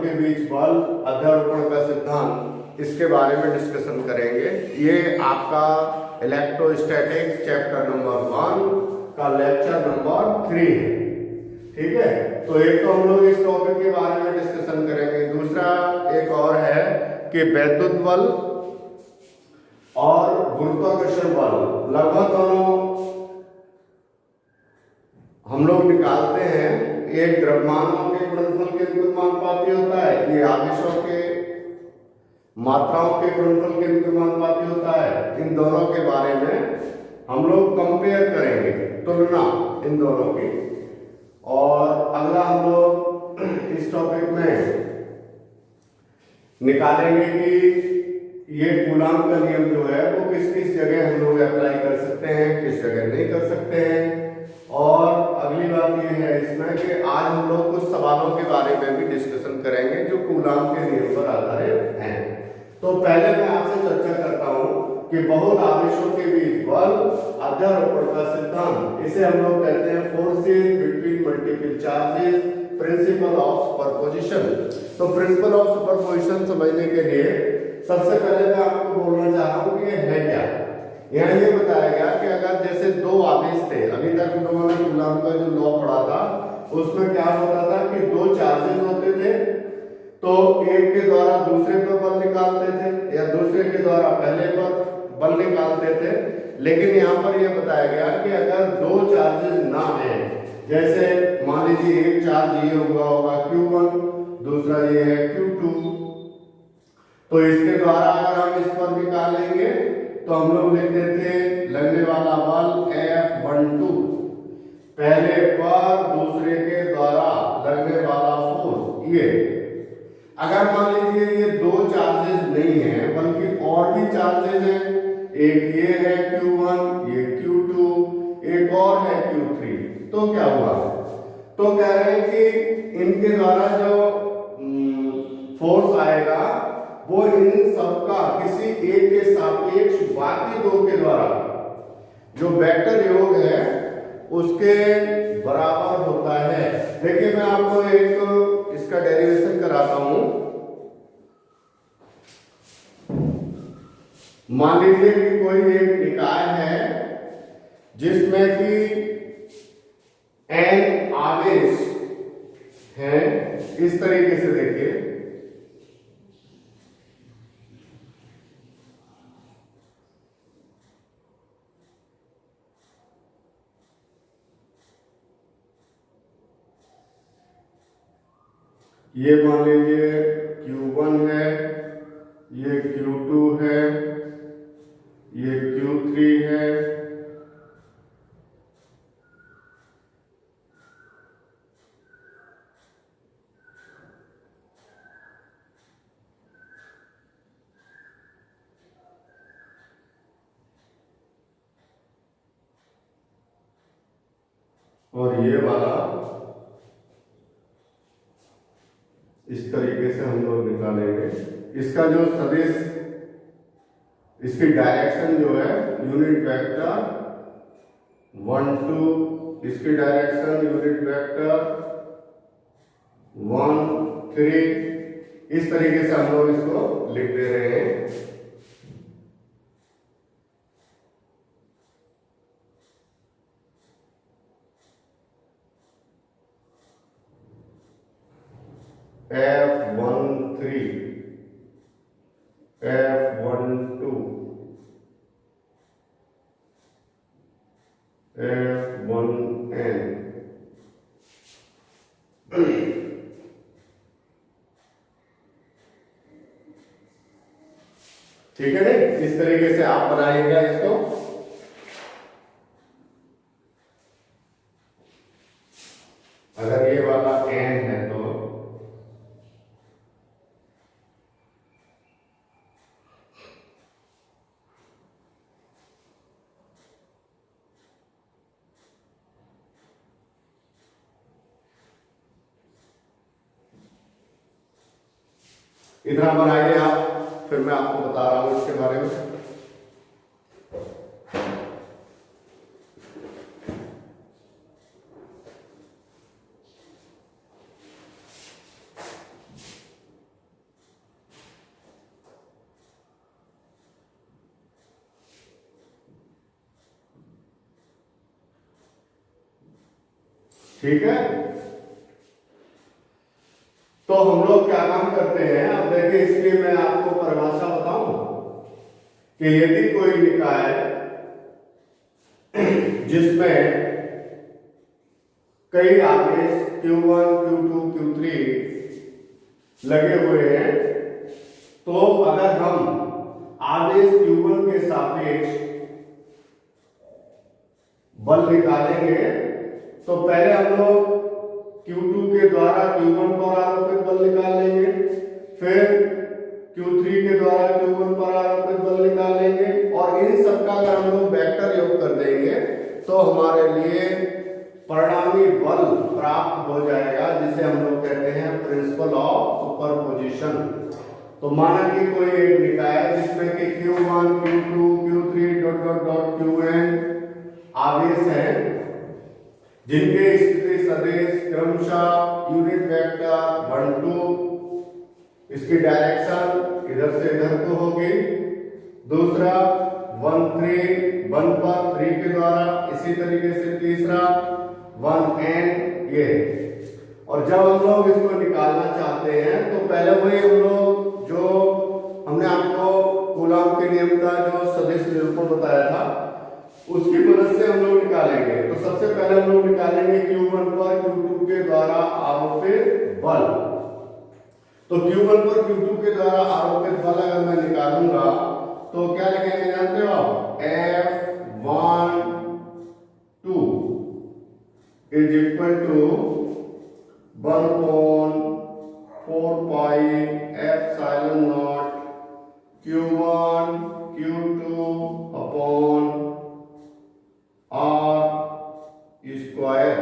के बीच बल, अध्यारोपण का सिद्धांत, इसके बारे में डिस्कशन करेंगे। ये आपका इलेक्ट्रोस्टैटिक्स चैप्टर नंबर 1 का लेक्चर नंबर 3 है। ठीक है, तो एक तो हम लोग इस टॉपिक के बारे में डिस्कशन करेंगे। दूसरा एक और है कि वैद्युत बल और गुरुत्वाकर्षण बल लगभग दोनों हम लोग निकालते हैं। एक द्रव्यमानों के गुणनफल के अनुपाती होता है, ये आवेशों के मात्राओं के गुणनफल के अनुपाती होता है। इन दोनों के बारे में हम लोग कंपेयर करेंगे, तुलना इन दोनों की। और अगला हम लोग इस टॉपिक में निकालेंगे कि ये कूलाम का नियम जो है वो किस किस जगह हम लोग अप्लाई कर सकते हैं, किस जगह नहीं कर सकते हैं। और अगली बात ये है इसमें कि आज हम लोग कुछ सवालों के बारे में भी डिस्कशन करेंगे जो कूलाम के नियम पर आधारित हैं। तो पहले मैं आपसे चर्चा करता हूं कि बहुत आवेशों के बीच बल, अध्यारोपण का सिद्धांत, इसे हम लोग कहते हैं forces between multiple charges, principle of superposition. तो प्रिंसिपल ऑफ सुपरपोजिशन समझने के लिए सबसे पहले मैं आपको बोलना चाह रहा हूं कि ये है क्या। यहाँ ये बताया गया कि अगर जैसे दो आवेश थे, अभी तक हम लोगों ने कूलाम का जो लॉ पढ़ा था उसमें क्या होता था कि दो चार्जेस होते थे, तो एक के द्वारा दूसरे पर बल निकालते थे या दूसरे के द्वारा पहले पर बल निकालते थे। लेकिन यहाँ पर यह बताया गया कि अगर दो चार्जेस ना है, जैसे मान लीजिए एक चार्ज ये होगा Q1, दूसरा ये है Q2, तो इसके द्वारा अगर हम इस पर निकालेंगे तो हम लोग लिख देते लगने वाला बल F12, पहले पर दूसरे के द्वारा लगने वाला फोर्स ये। अगर मान लीजिए ये दो चार्जेस नहीं है बल्कि और भी चार्जेस हैं, एक ये है Q1, ये Q2, एक और है Q3, तो क्या हुआ? तो कह रहे हैं कि इनके द्वारा जो फोर्स आएगा वो इन सबका किसी एक के सापेक्ष बाकी दो के द्वारा जो वेक्टर योग है उसके बराबर होता है। देखिए मैं आपको एक इसका डेरिवेशन कराता हूं। मान लीजिए कि कोई एक निकाय है जिसमें कि n आवेश है, इस तरीके से देखिए। ये मान लीजिए Q1 है, ये Q2 है, ये Q3 है, और ये वाला इस तरीके से हम लोग निकालेंगे। इसका जो सदिश, इसकी डायरेक्शन जो है यूनिट वेक्टर 1 2, इसकी डायरेक्शन यूनिट वेक्टर 1 3, इस तरीके से हम लोग इसको लिख दे रहे हैं। F13, F12, F1n। ठीक है नहीं, इस तरीके से आप बनाइएगा इसको। अगर ये वाला n है तो इतना बनाइए आप, फिर मैं आपको बता रहा हूं इसके बारे में। ठीक है। तो हम लोग क्या काम करते हैं, अब देखिए इसलिए मैं आपको परिभाषा बताऊं कि यदि कोई निकाय जिसमें कई आवेश Q1, Q2, Q3 लगे हुए हैं, तो अगर हम आवेश Q1 के सापेक्ष बल निकालेंगे तो पहले हम लोग Q2 के द्वारा Q1 पर आरोपित बल निकाल लेंगे, फिर Q3 के द्वारा Q1 पर आरोपित बल निकाल लेंगे, और इन सबका अगर हम लोग वेक्टर योग कर देंगे तो हमारे लिए परिणामी बल प्राप्त हो जाएगा, जिसे हम लोग कहते हैं प्रिंसिपल ऑफ सुपरपोजिशन। तो माना कि कोई एक निकाय है जिसमें कि Q1, Q2, Q3 dot dot dot Qn आवेश है, जिनके स्थिति सदिश क्रमशः यूनिट वेक्टर 1 2, इसकी डायरेक्शन इधर से इधर को होगी, दूसरा 1 3 1 पर 3 के द्वारा, इसी तरीके से तीसरा 1 n ये। और जब हम लोग इसको निकालना चाहते हैं तो पहले वही हम लोग जो हमने आपको कूलॉम के नियम का जो सदिश निरूपण बताया था उसकी मदद से हम लोग निकालेंगे। तो सबसे पहले हम लोग निकालेंगे Q1 पर Q2 के द्वारा आरोपित बल। तो Q1 पर Q2 के द्वारा आरोपित बल अगर मैं निकालूंगा तो क्या लिखेंगे जानते हो आप, F1 2 is equal to 1/4 pi epsilon naught Q1 Q2 upon R square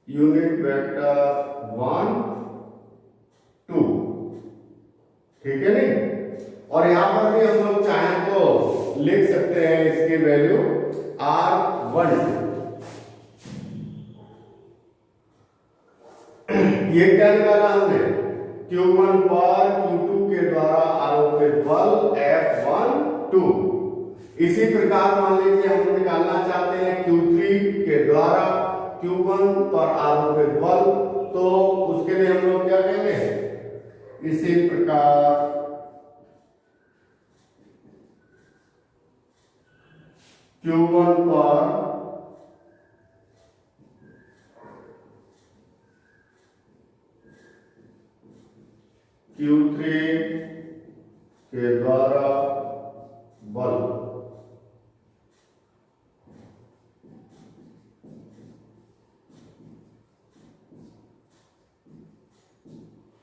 unit vector 1 2, ठीक है नहीं। और यहां पर भी हम लोग चाहें तो लिख सकते हैं इसकी वैल्यू R1। ये क्या निकाला हमने, Q1 पर Q2 के द्वारा आरोपित बल F1 2। इसी प्रकार मान लीजिए हम निकालना चाहते हैं Q3 के द्वारा Q1 पर आरोपित बल, तो उसके लिए हम लोग क्या कहेंगे, इसी प्रकार Q1 पर Q3 के द्वारा बल,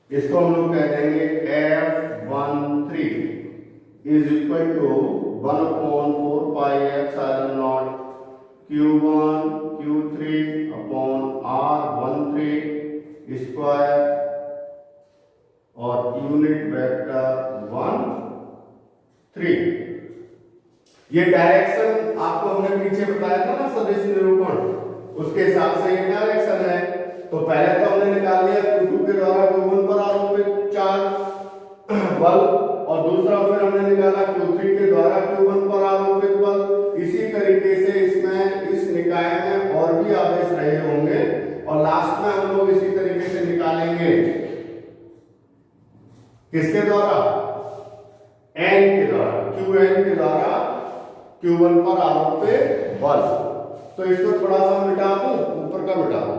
इसको हम लोग कह देंगे F13 is equal to 1/4 pi epsilon naught Q1 Q3 upon R13 square और यूनिट वेक्टर 1 3। ये डायरेक्शन आपको हमने पीछे बताया था ना सदिश निरूपण, उसके हिसाब से ये डायरेक्शन है। तो पहले तो हमने निकाल लिया Q2 के द्वारा Q1 पर आरोपित चार्ज बल, और दूसरा फिर हमने निकाला Q3 के द्वारा Q1 पर आरोपित बल। इसी तरीके से इसमें इस निकाय में और भी आवेश रहे होंगे, और लास्ट में हम लोग इसी तरीके से निकालेंगे किसके द्वारा, N के द्वारा, Qn के द्वारा Q1 पर आरोपित बल। तो इसको थोड़ा सा मिटा दूं, ऊपर का मिटा दूं,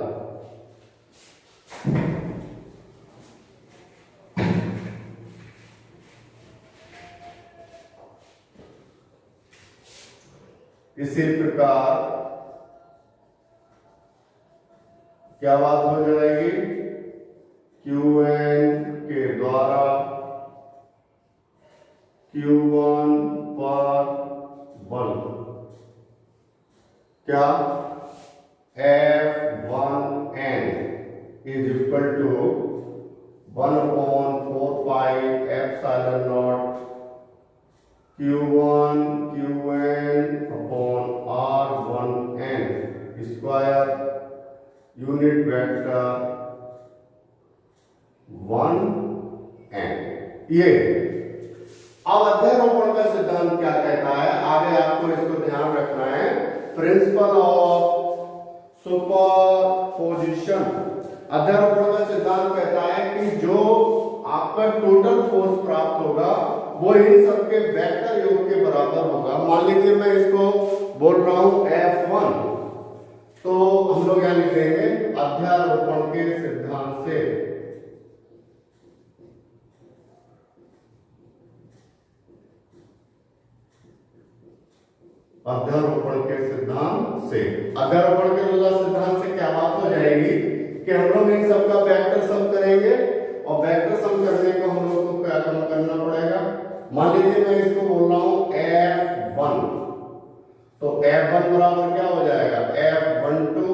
इसी प्रकार क्या बात हो जाएगी, Qn के द्वारा Q1 पर बल क्या, F1n is equal to 1/4 pi epsilon naught Q1 Qn upon R1n square unit vector 1n। ये अब अध्यारोपण का सिद्धांत क्या कहता है, आगे आपको इसको ध्यान रखना है। प्रिंसिपल ऑफ सुपर अध्यारोपण का सिद्धांत कहता है कि जो आपका टोटल फोर्स प्राप्त होगा वो इन सबके वेक्टर योग के बराबर होगा। मान लीजिए मैं इसको बोल रहा हूं F1, तो हम लोग यहां लिख देंगे अध्यारोपण के सिद्धांत से अध्यारोपण के सिद्धांत से अध्यारोपण के सिद्धांत से क्या बात हो जाएगी कि हम लोग इन सबका वेक्टर सम करेंगे और वेक्टर सम करने को हम लोग को क्या कम करना पड़ेगा। मान लीजिए मैं इसको बोल रहा हूं F1, तो F1 बराबर क्या हो जाएगा F12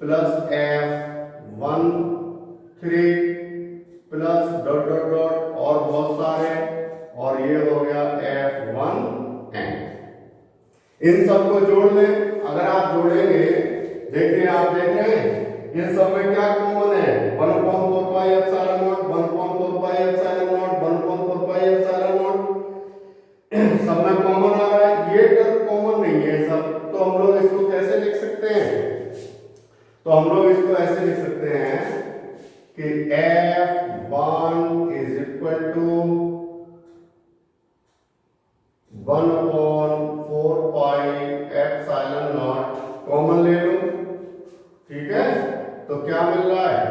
plus F13 plus dot dot dot और बहुत सारे, और ये हो गया F1n। इन सबको जोड़ लें। अगर आप जोड़ेंगे, देखिए आप देख रहे हैं इन सब में क्या कॉमन है 1/4 pi epsilon not, 1/4 pi epsilon not, 1/4 pi epsilon not, सब में कॉमन आ रहा है। ये टर्म कॉमन नहीं है सब, तो हम लोग इसको कैसे लिख सकते हैं, तो हम लोग इसको ऐसे लिख सकते हैं कि F1 is equal to 1/4 pi epsilon naught, common ले लो, ठीक है। तो क्या मिल रहा है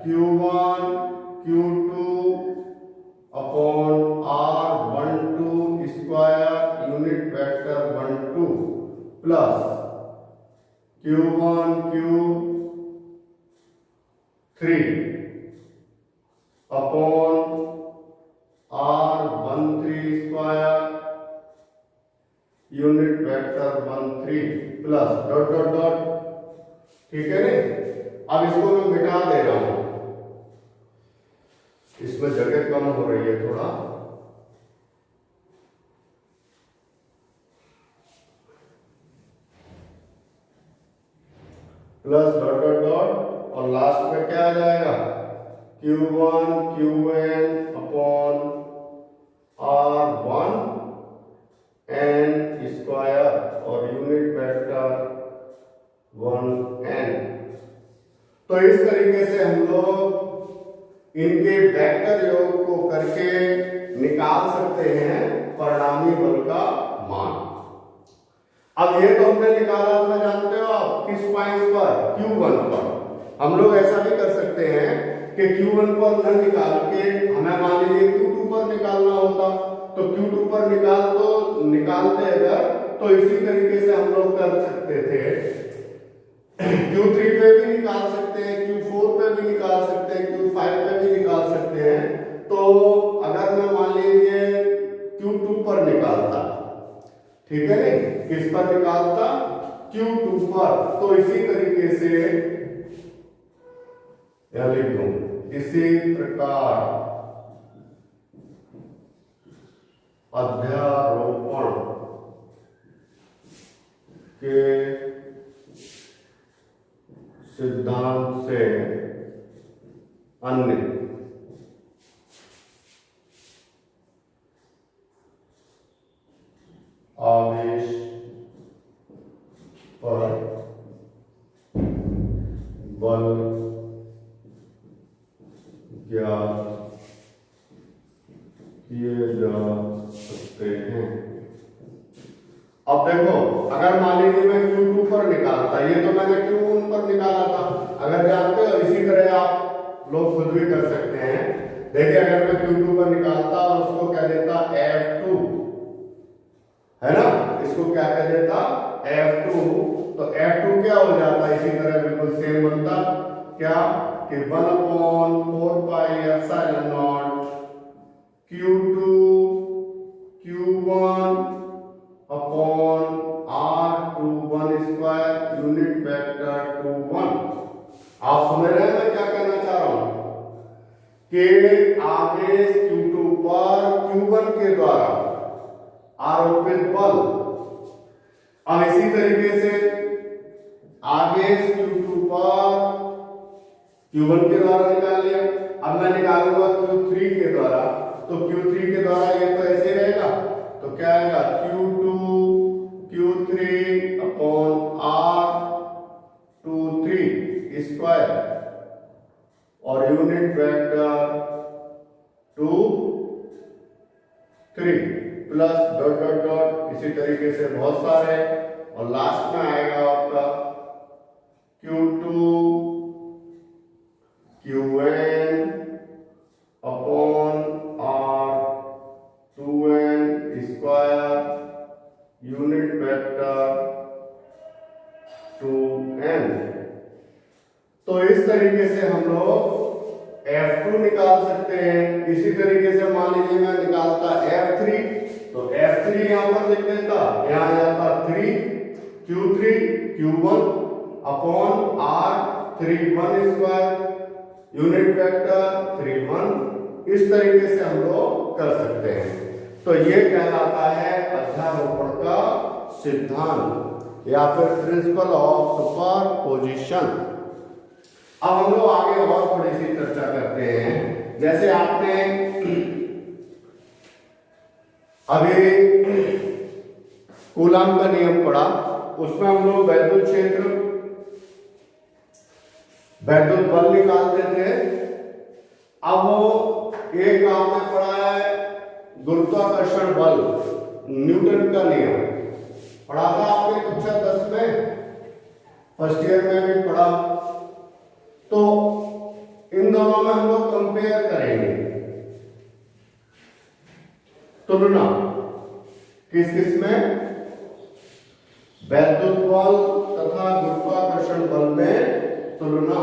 Q1 Q2 upon R12 square unit vector 12 plus Q1 Q3 upon R13 square unit vector 13 plus dot dot dot, ठीक है ना। अब इसको मैं मिटा दे रहा हूं, इसमें जगह कम हो रही है थोड़ा, प्लस डॉट डॉट डॉट और लास्ट में क्या आ जाएगा Q1 Qn upon R1 n square और यूनिट वेक्टर 1n। तो इस तरीके से हम लोग इनके वेक्टर योग को करके निकाल सकते हैं परिणामी बल का मान। अब ये तो हमने निकाला था, जानते हो आप किस पॉइंट पर, Q1 पर। हम लोग ऐसा भी कर सकते हैं कि Q1 पर न निकाल के हमें मान लीजिए Q2 पर निकालना होता, तो Q2 पर निकालते अगर, तो इसी तरीके से हम लोग कर सकते थे। Q3 पे भी निकाल सकते हैं, Q4 पे भी निकाल सकते हैं, Q5 पे भी निकाल सकते हैं। तो अगर मैं मान लीजिए Q2 पर निकालता, ठीक है नहीं, किस पर निकालता Q2 पर, तो इसी तरीके से यह लिख दूं, इसी प्रकार अध्यारोपण के सिद्धांत से अन्य आवेश पर बल ज्ञात किए जा सकते हैं। अब देखो, अगर मान लीजिए मैं Q2 पर निकालता, ये तो मैंने Q1 पर निकाला था, अगर जानते हो इसी तरह आप लोग खुद भी कर सकते हैं। देखिए अगर मैं Q2 पर निकालता और उसको कह देता F2, है ना, इसको क्या कह देता F2, तो F2 क्या हो जाता, इसी तरह बिल्कुल सेम बनता, क्या कि 1/4 pi epsilon not Q2 Q1 upon R21 square unit vector 21। आप समझ रहे हैं मैं क्या कहना चाह रहा हूं कि आवेश Q2 पर Q1 के द्वारा आरोपित बल, अब इसी तरीके से आवेश Q2 पर Q1 के द्वारा निकाल लिया, अब मैं निकालूंगा Q3 के द्वारा, तो Q3 के द्वारा ये तो ऐसे रहेगा, तो क्या आएगा Q2 Q3 upon R23 square 3 plus dot dot dot, इसी तरीके से बहुत सारे, और लास्ट में आएगा आपका Q2 Qn upon R 2n square unit vector 2n। तो इस तरीके से हम लोग F2 निकाल सकते हैं। इसी तरीके से मान लीजिए मैं निकालता F3, तो F3 यहां पर लिख देता, यहां आ जाता 3 Q3 Q1 upon R 3 1 square unit vector 3 1। इस तरीके से हम लोग कर सकते हैं। तो ये कहलाता है अध्यारोपण का सिद्धांत या फिर प्रिंसिपल ऑफ सुपरपोजिशन। अब हम लोग आगे और थोड़ी सी चर्चा करते हैं। जैसे आपने अभी कूलॉम का नियम पढ़ा, उसमें हम लोग वैद्युत क्षेत्र, वैद्युत बल निकालते थे। अब एक आपने पढ़ा है गुरुत्वाकर्षण बल, न्यूटन का नियम पढ़ा था आपने कक्षा 10 में, फर्स्ट ईयर में भी पढ़ा। तो इन दोनों में हम लोग कंपेयर करेंगे, तुलना किस किस में, वैद्युत बल तथा गुरुत्वाकर्षण बल में तुलना।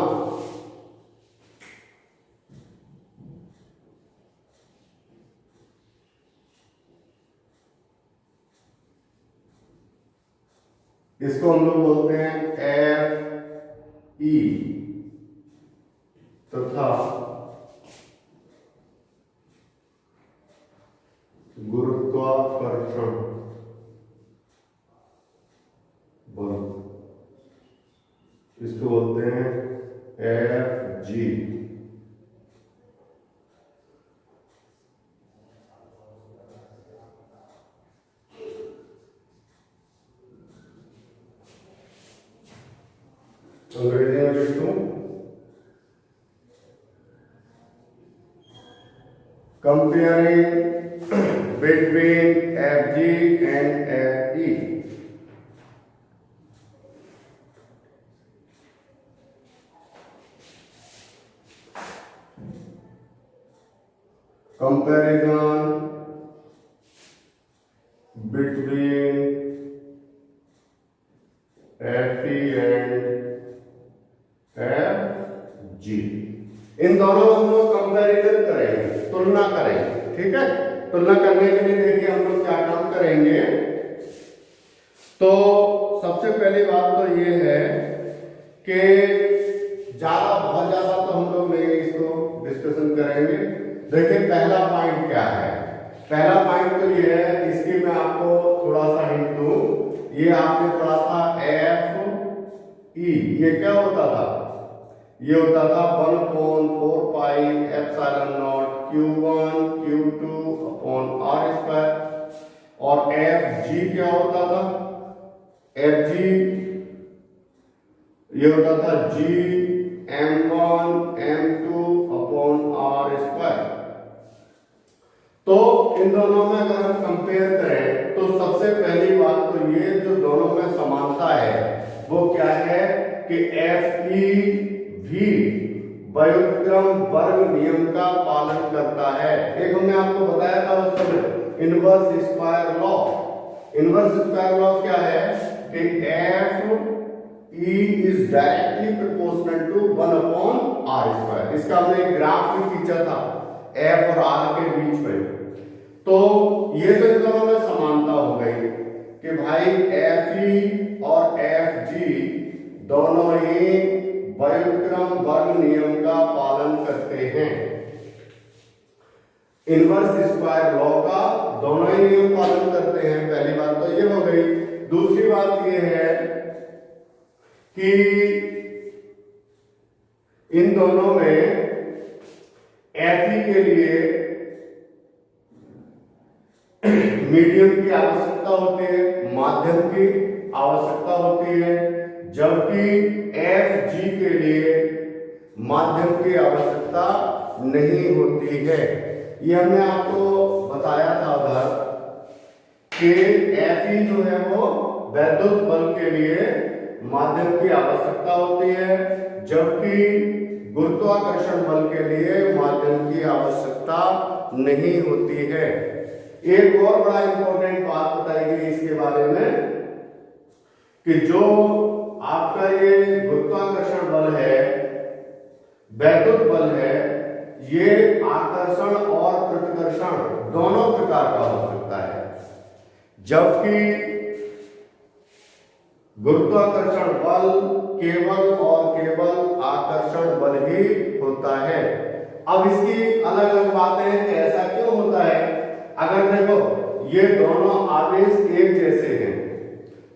इसको हम लोग बोलते हैं Fe तथा गुरुत्वाकर्षण बल, इसको बोलते हैं Fg। अंग्रेजी में लिखूं, comparing between Fg and Fe। comparison between Fe and Fg, इन दोनों हम लोग कंपैरिजन करेंगे, तुलना करेंगे। ठीक है, तुलना करने के लिए देखिए हम लोग क्या काम करेंगे। तो सबसे पहली बात तो ये है कि बहुत ज्यादा तो हम लोग नहीं इसको डिस्कशन करेंगे। देखिए पहला पॉइंट क्या है, पहला पॉइंट तो ये है, इसकी मैं आपको थोड़ा सा हिंट दूं। ये आपने पढ़ा था Fe, ये क्या होता था, ये होता था 1/4 pi epsilon naught Q1 Q2 upon R square. और Fg क्या होता था, Fg ये होता था G m1 m2 upon R square. तो इन दोनों में अगर हम कंपेयर करें तो सबसे पहली बात तो ये जो दोनों में समानता है वो क्या है कि Fe भी व्युत्क्रम वर्ग नियम का पालन करता है। एक हमने आपको बताया था उस समय inverse square law. Inverse square law क्या है कि Fe is directly proportional to 1/r square. इसका हमने एक ग्राफ भी खींचा था F और R के बीच में। तो ये तो इन दोनों में समानता हो गई कि भाई Fe और Fg दोनों ही व्युत्क्रम वर्ग नियम का पालन करते हैं। इनवर्स स्क्वायर लॉ का दोनों ही नियम पालन करते हैं, पहली बात तो ये हो गई। दूसरी बात ये है कि इन दोनों में Fe के लिए मीडियम की आवश्यकता होती है, माध्यम की आवश्यकता होती है, जबकि Fg के लिए माध्यम की आवश्यकता नहीं होती है। ये हमने आपको बताया था उधर कि Fe जो है वो वैद्युत बल के लिए माध्यम की आवश्यकता होती है, जबकि गुरुत्वाकर्षण बल के लिए माध्यम की आवश्यकता नहीं होती है। एक और बड़ा इंपॉर्टेंट बात बताई गई इसके बारे में कि जो आपका ये गुरुत्वाकर्षण बल है, वैद्युत बल है, ये आकर्षण और प्रतिकर्षण दोनों प्रकार का हो सकता है, जबकि गुरुत्वाकर्षण बल केवल और केवल आकर्षण बल ही होता है। अब इसकी अलग अलग बातें हैं कि ऐसा क्यों होता है। अगर देखो ये दोनों आवेश एक जैसे हैं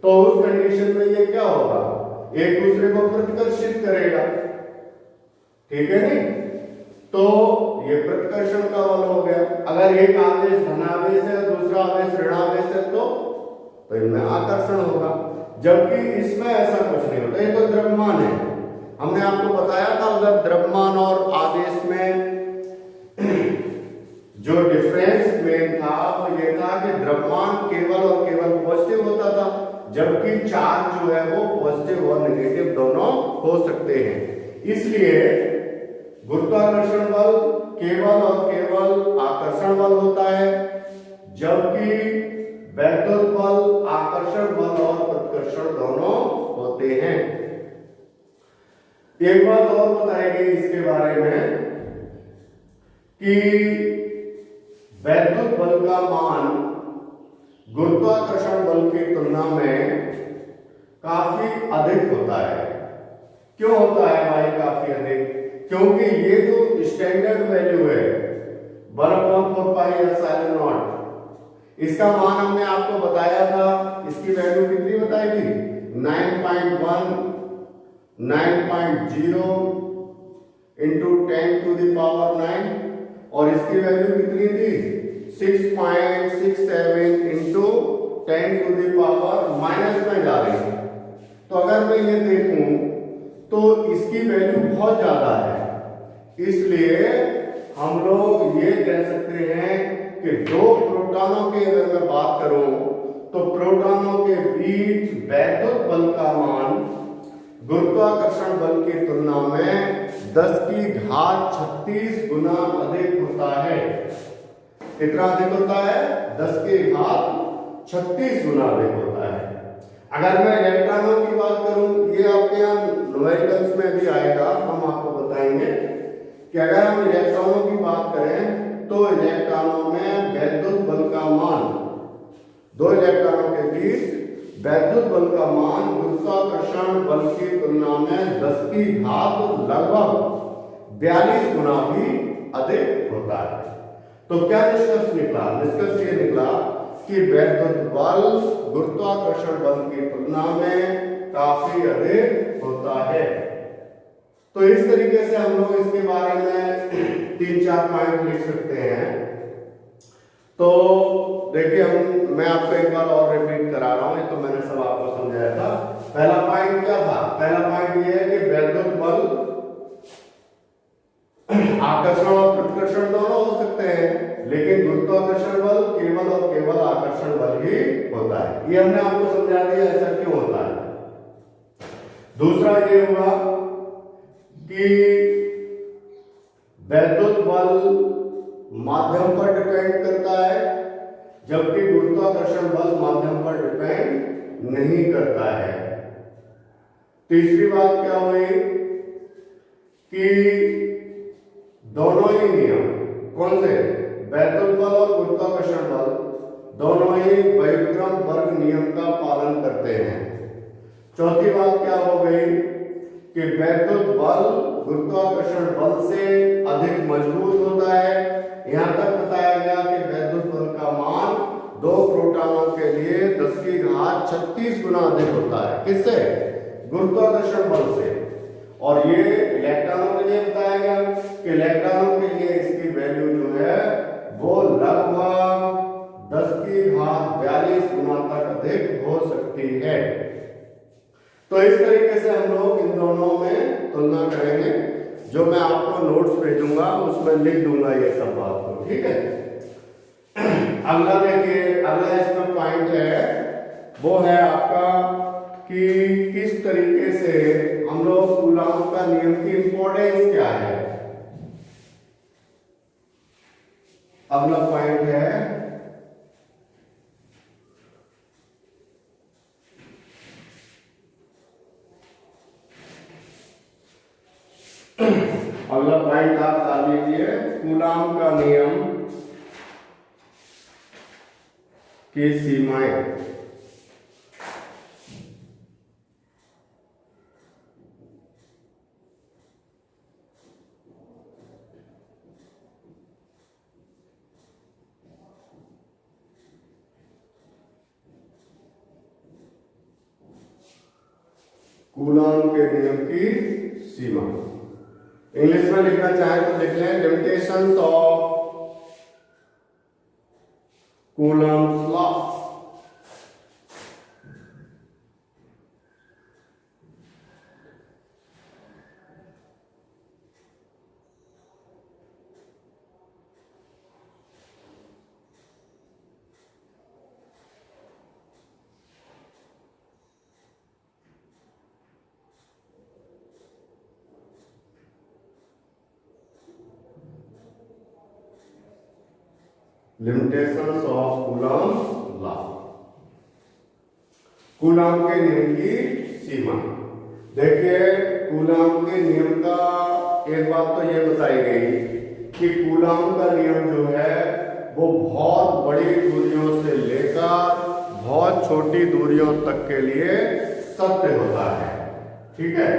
तो उस कंडीशन में ये क्या होगा, एक दूसरे को प्रतिकर्षित करेगा, ठीक है नहीं, तो ये प्रतिकर्षण का बल हो गया। अगर एक आवेश धनावेश है दूसरा आवेश ऋणावेश है तो इनमें आकर्षण होगा, जबकि इसमें ऐसा कुछ नहीं होता। ये तो द्रव्यमान है, हमने आपको बताया था उधर द्रव्यमान और आवेश में जो डिफरेंस मेन था वो ये था कि द्रव्यमान केवल और केवल पॉजिटिव होता था, जबकि चार्ज जो है वो पॉजिटिव और नेगेटिव दोनों हो सकते हैं। इसलिए गुरुत्वाकर्षण बल केवल और केवल आकर्षण बल होता है, जबकि वैद्युत बल आकर्षण बल और प्रतिकर्षण दोनों होते हैं। एक बात और बताई गई इसके बारे में कि वैद्युत बल का मान गुरुत्वाकर्षण बल की तुलना में काफी अधिक होता है। क्यों होता है भाई काफी अधिक? क्योंकि ये जो स्टैंडर्ड वैल्यू है 1/4πε0, इसका मान हमने आपको बताया था, इसकी वैल्यू कितनी बताई थी? 9.1 9.0 इंटू 10⁹ और इसकी वैल्यू कितनी थी? 6.67 इंटू 10⁻⁻ में जा रही है। तो अगर मैं ये देखूं तो इसकी वैल्यू बहुत ज्यादा है, इसलिए हम लोग ये कह सकते हैं कि दो प्रोटॉनों की अगर मैं बात करूं तो प्रोटॉनों के बीच वैद्युत बल का मान गुरुत्वाकर्षण बल की तुलना में 10⁻36 गुना अधिक होता है। कितना अधिक होता है? 10⁻36 गुना अधिक होता है। अगर मैं इलेक्ट्रॉनों की बात करूं, ये आपके यहाँ न्यूमेरिकल्स में भी आएगा, हम आपको बताएंगे कि अगर हम इलेक्ट्रॉनों की बात करें तो इलेक्ट्रॉनों में वैद्युत बल का मान, दो इलेक्ट्रॉनों के बीच वैद्युत बल का मान गुरुत्वाकर्षण बल की तुलना में 10 की घात लगभग 42 गुना भी अधिक होता है। तो क्या निष्कर्ष निकला? निष्कर्ष ये निकला कि वैद्युत बल गुरुत्वाकर्षण बल की तुलना में काफी अधिक होता है। तो इस तरीके से हम लोग इसके बारे में 3-4 पॉइंट लिख सकते हैं। तो देखिए मैं आपको एक बार और रिपीट करा रहा हूं, तो मैंने सब आपको समझाया था। पहला पॉइंट क्या था? पहला पॉइंट ये है कि वैद्युत बल आकर्षण और प्रतिकर्षण दोनों हो सकते हैं, लेकिन गुरुत्वाकर्षण बल केवल और केवल आकर्षण बल ही होता है। ये हमने आपको समझा दिया ऐसा क्यों होता है। दूसरा ये हुआ कि वैद्युत बल माध्यम पर डिपेंड करता है, जबकि गुरुत्वाकर्षण बल माध्यम पर डिपेंड नहीं करता है। तीसरी बात क्या हुई कि दोनों ही नियम, कौन से? वैद्युत बल और गुरुत्वाकर्षण बल दोनों ही व्युत्क्रम वर्ग नियम का पालन करते हैं। चौथी बात क्या हो गई कि वैद्युत बल गुरुत्वाकर्षण बल से अधिक मजबूत होता है। यहां तक बताया गया कि वैद्युत बल का मान दो प्रोटॉनों के लिए 10⁻36 गुना अधिक होता है। किससे? गुरुत्वाकर्षण बल से। और ये इलेक्ट्रॉनों के लिए बताया गया कि इलेक्ट्रॉनों के लिए इसकी वैल्यू जो है वो लगभग 10⁻42 गुना तक अधिक हो सकती है। तो इस तरीके से हम लोग इन दोनों में तुलना करेंगे। जो मैं आपको नोट्स भेजूंगा उसमें लिख दूंगा ये सब बात को, ठीक है। अगला देखिए, अगला इसमें पॉइंट है वो है आपका कि किस तरीके से हम लोग कूलॉम का नियम की इंपॉर्टेंस क्या है। अगला पॉइंट है अगला पॉइंट आप डाल लीजिए, कूलॉम का नियम की सीमाएं। कूलॉम के नियम की सीमा। इंग्लिश में लिखना चाहे तो लिख लें, limitations of Coulomb's law. Limitations of Coulomb's law, Coulomb के नियम की सीमा। देखिए, कूलॉम के नियम का एक बात तो ये बताई गई कि कूलॉम का नियम जो है वो बहुत बड़ी दूरियों से लेकर बहुत छोटी दूरियों तक के लिए सत्य होता है। ठीक है,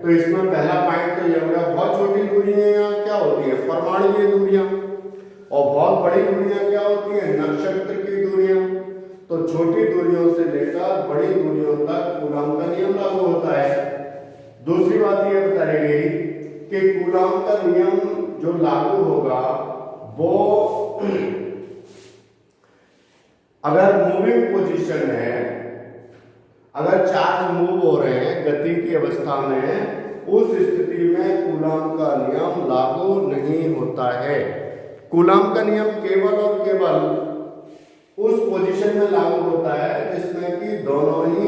तो इसमें पहला पॉइंट तो ये हो गया, बहुत छोटी दूरियां क्या होती है, परमाणुीय दूरियां, और बहुत बड़ी दूरियां क्या होती है, नक्षत्र की दूरियां। तो छोटी दूरियों से लेकर बड़ी दूरियों तक कूलॉम का नियम लागू होता है। दूसरी बात यह बताई गई कि कूलॉम का नियम जो लागू होगा वो अगर मूविंग पोजीशन है, अगर चार्ज मूव हो रहे हैं गति की अवस्था में, उस स्थिति में कूलॉम का नियम लागू नहीं होता है। कूलॉम का नियम केवल और केवल उस पोजीशन में लागू होता है जिसमें कि दोनों ही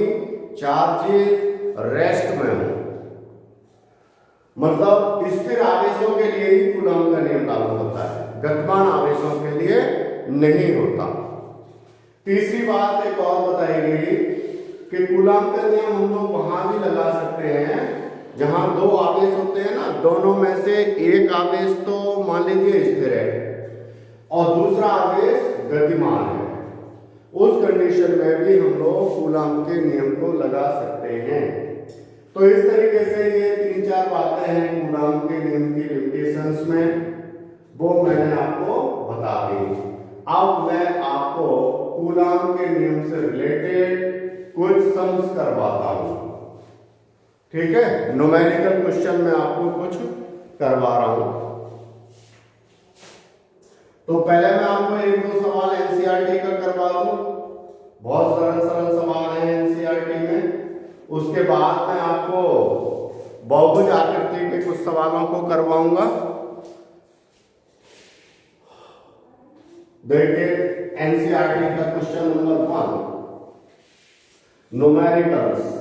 चार्जेस रेस्ट में हो, मतलब स्थिर आवेशों के लिए ही कूलॉम का नियम लागू होता है, गतिमान आवेशों के लिए नहीं होता। तीसरी बात एक और बताई गई कि कूलॉम का नियम हम लोग वहां भी लगा सकते हैं जहां दो आवेश होते हैं ना, दोनों में से एक आवेश तो मान लीजिए स्थिर है और दूसरा आवेश गतिमान है। उस कंडीशन में भी हम लोग कूलॉम के नियम को लगा सकते हैं। तो इस तरीके से ये 3-4 बातें हैं कूलॉम के नियम की लिमिटेशंस में, वो मैंने आपको बता दी। अब मैं आपको कूलॉम के नियम से रिलेटेड कुछ सम्स करवाता हूं। ठीक है, न्यूमेरिकल क्वेश्चन में आपको कुछ करवा रहा हूं। तो पहले मैं आपको 1-2 सवाल एनसीईआरटी का करवा दूं, बहुत सरल सरल सवाल है एनसीईआरटी में। उसके बाद मैं आपको बहुभुज आकृति के कुछ सवालों को करवाऊंगा। देखिए, एनसीईआरटी का क्वेश्चन नंबर 1, न्यूमेरिकल्स।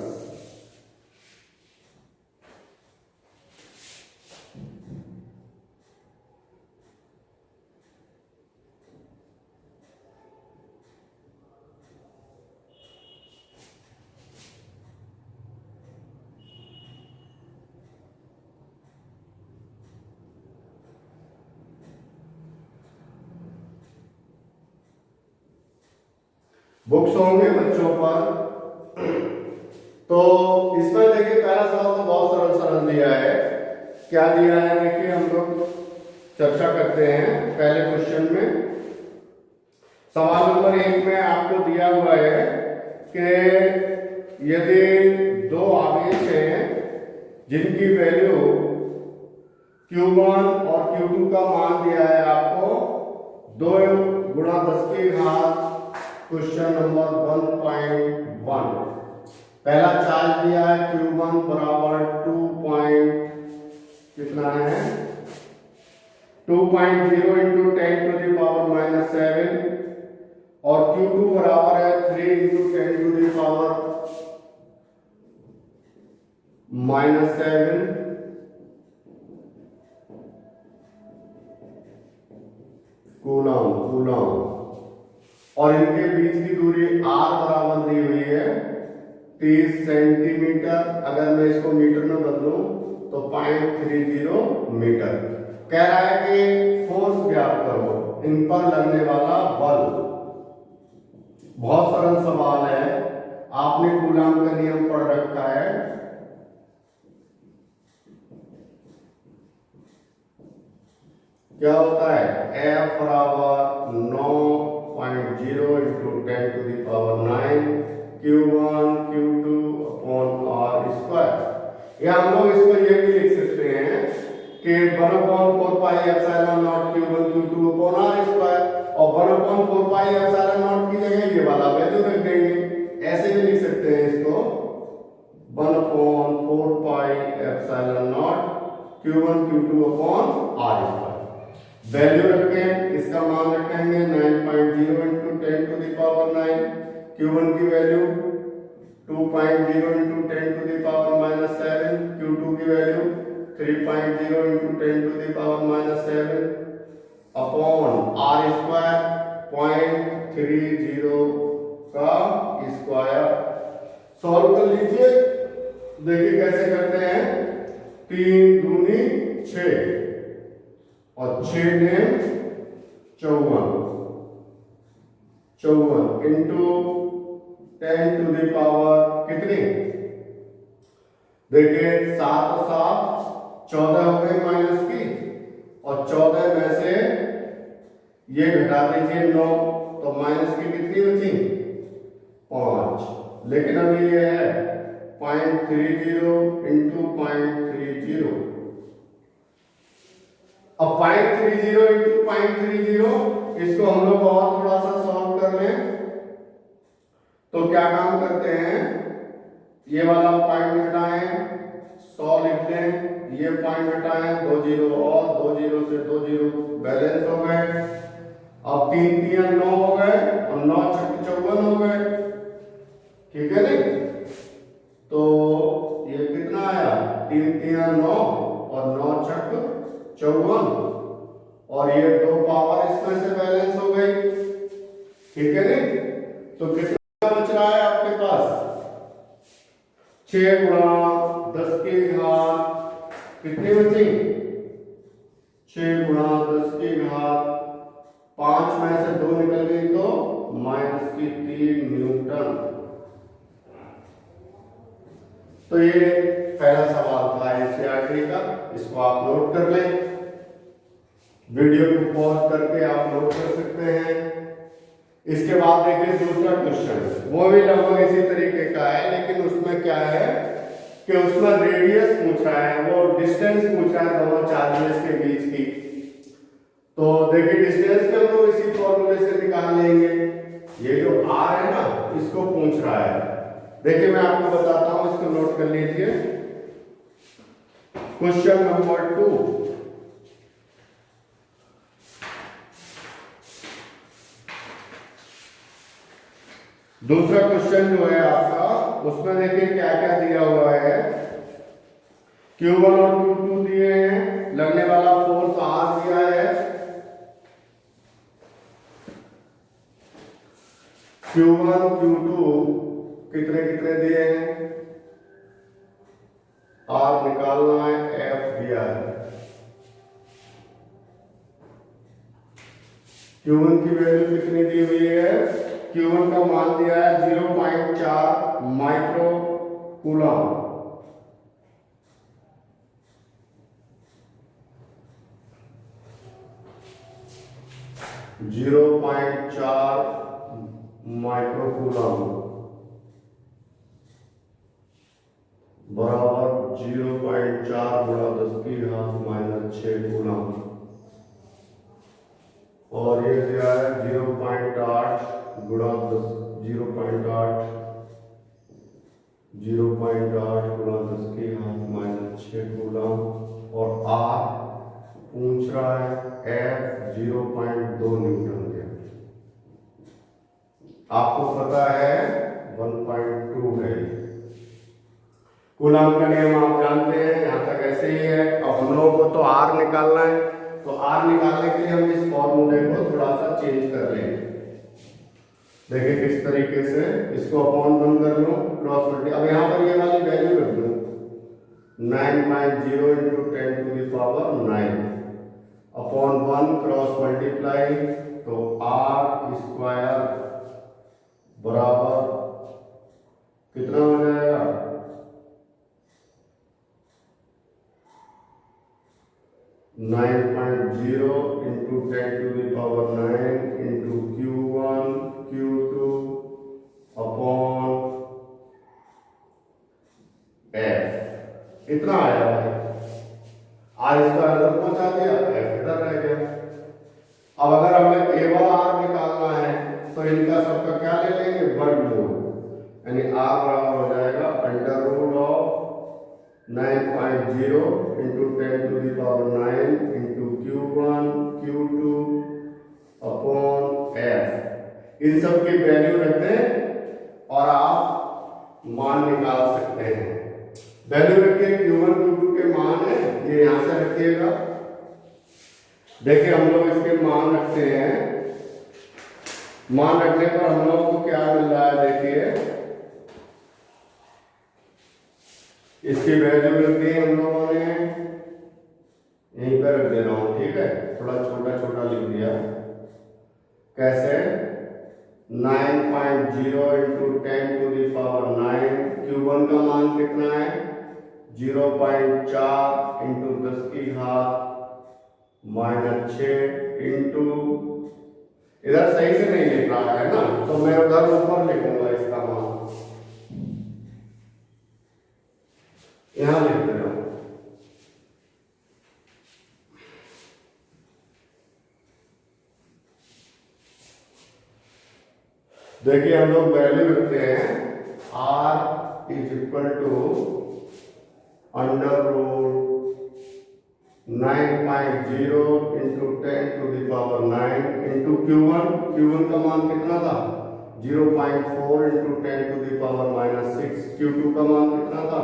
बुक्स होंगे बच्चों पर। तो इसमें देखिए, पहला सवाल तो बहुत सरल सरल दिया है। क्या दिया है देखिए, हम लोग चर्चा करते हैं पहले क्वेश्चन में। सवाल नंबर 1 में आपको दिया हुआ है कि यदि दो आवेश हैं जिनकी वैल्यू Q1 और Q2 का मान दिया है आपको 2 × 10⁻⁴, क्वेश्चन नंबर 1.1। पहला चार्ज दिया है Q1 बराबर 2 कितना है 2.0 इंटू 10⁻⁻7 और Q2 बराबर है 3 इंटू 10⁻⁻7 कूलम। और इनके बीच की दूरी r बराबर दी हुई है 30 सेंटीमीटर। अगर मैं इसको मीटर में बदलूं तो 0.30 मीटर। कह रहा है कि फोर्स ज्ञात करो, इन पर लगने वाला बल। बहुत सरल सवाल है, आपने कूलम का नियम पढ़ रखा है। क्या होता है, F बराबर 9.0 into 10⁹ Q1 Q2 upon R square. या हम लोग इसको ये भी लिख सकते हैं कि 1/4πε0 Q1 Q2 upon R square, और 1/4πε0 की जगह ये वाला वैल्यू रख देंगे। ऐसे भी लिख सकते हैं इसको 1/4πε0 Q1 Q2 upon R square. Value रखें, इसका मान रखेंगे 9.0 इंटू 10⁹ Q1 की वैल्यू 2.0 इंटू 10⁻⁻7, Q2 की value 3.0 into 10⁻⁻7 upon R square 0.30 का स्क्वायर। सॉल्व कर लीजिए, देखिए कैसे करते हैं। 3 दूनी 6 और 6 ने 54 इंटू 10⁻, कितनी, देखिए 7 और 7 14 हो गई माइनस की, और 14 में से ये घटा दीजिए 9, तो माइनस की कितनी बची 5। लेकिन अब ये है 0.30 इंटू 0.30। अब 0.30 इंटू 0.30 इसको हम लोग और थोड़ा सा सॉल्व कर लें। तो क्या काम करते हैं, ये वाला पॉइंट घटाएं, 100 लिख लें, ये पॉइंट घटाएं, 2 0 और 2 0 से 2 0 बैलेंस हो गए। अब 3 3 9 हो गए और 9 6 54 हो गए, ठीक है नहीं। तो ये कितना आया, 3 3 9 और 9 6 54, और ये 2 पावर इसमें से बैलेंस हो गई, ठीक है नहीं। तो कितना बच रहा है आपके पास, 6 गुणा 10 की घात कितनी बची, 6 गुणा 10 की घात 5 में से 2 निकल गई तो -3 न्यूटन। तो ये पहला सवाल था एनसीईआरटी का, इसको आप नोट कर लें। वीडियो को पॉज करके आप नोट कर सकते हैं। इसके बाद देखिए दूसरा क्वेश्चन, वो भी लगभग इसी तरीके का है, लेकिन उसमें क्या है कि उसमें रेडियस पूछ रहा है, वो डिस्टेंस पूछ रहा है दोनों चार्जेस के बीच की। तो देखिए डिस्टेंस को हम लोग इसी फॉर्मूले से निकाल लेंगे। ये जो r है ना, इसको पूछ रहा है। देखिए मैं आपको बताता हूं, इसको नोट कर लीजिए। क्वेश्चन नंबर 2, दूसरा क्वेश्चन जो है आपका, उसमें देखिए क्या क्या दिया हुआ है। Q1 और Q2 दिए हैं, लगने वाला फोर्स R दिया है, Q1 Q2 कितने कितने दिए हैं, R निकालना है, F दिया है। Q1 की वैल्यू कितनी दी हुई है, Q1 का मान दिया है 0.4 माइक्रो कूलम। माइक्रोकूलम बराबर 0.4 गुणा 10 की घात -6 कूलम, और ये दिया है 0.8 गुणा 10 0.8 गुणा 10 की घात -6 कूलम, और R पूछ रहा है F 0.2 न्यूटन दिया, आपको पता है 1.2 है। कूलॉम का नियम आप जानते हैं, यहां तक ऐसे ही है। अब हम लोगों को तो R निकालना है, तो R निकालने के लिए हम इस फॉर्मूले को थोड़ा सा चेंज कर लेंगे। देखिए किस तरीके से, इसको अपॉन 1 कर लो, क्रॉस मल्टी, अब यहाँ पर ये वाली वैल्यू रख लो 9.0 इंटू 10 टू द पावर 9 अपॉन 1 क्रॉस मल्टीप्लाई, तो R स्क्वायर बराबर कितना हो जाएगा 9.0 into 10 to the power 9 into Q1 Q2 upon F, इतना आया भाई। R इसका इधर पहुंचा दिया, F इधर रह गया। अब अगर हमें केवल R निकालना है तो इनका सबका क्या ले लेंगे, वर्गमूल, यानी R बराबर हो जाएगा under root of 9.0 into 10 to the power 9 into Q1 Q2 upon F। इन सब की वैल्यू रख दें और आप मान निकाल सकते हैं। वैल्यू रखिए, Q1 Q2 के मान है, ये यहां से रखिएगा। देखिए हम लोग इसके मान रखते हैं, मान रखने पर हम लोगों को क्या मिल रहा है, देखिए इसकी वैल्यू रख दी हम लोगों ने, यहीं पर रख दे रहा हूं, ठीक है, थोड़ा छोटा छोटा लिख दिया। कैसे 9.0 into 10 to the power 9, Q1 का मान कितना है 0.4 इंटू 10 की घात -6 इंटू, इधर सही से नहीं लिख रहा है ना, तो मैं उधर ऊपर लिखूंगा इसका मान, यहां लिख दे रहा हूं। देखिए हम लोग वैल्यू रखते हैं R is equal to under root 9.0 into 10 to the power 9 into Q1 का मान कितना था 0.4 into 10 to the power -6, Q2 का मान कितना था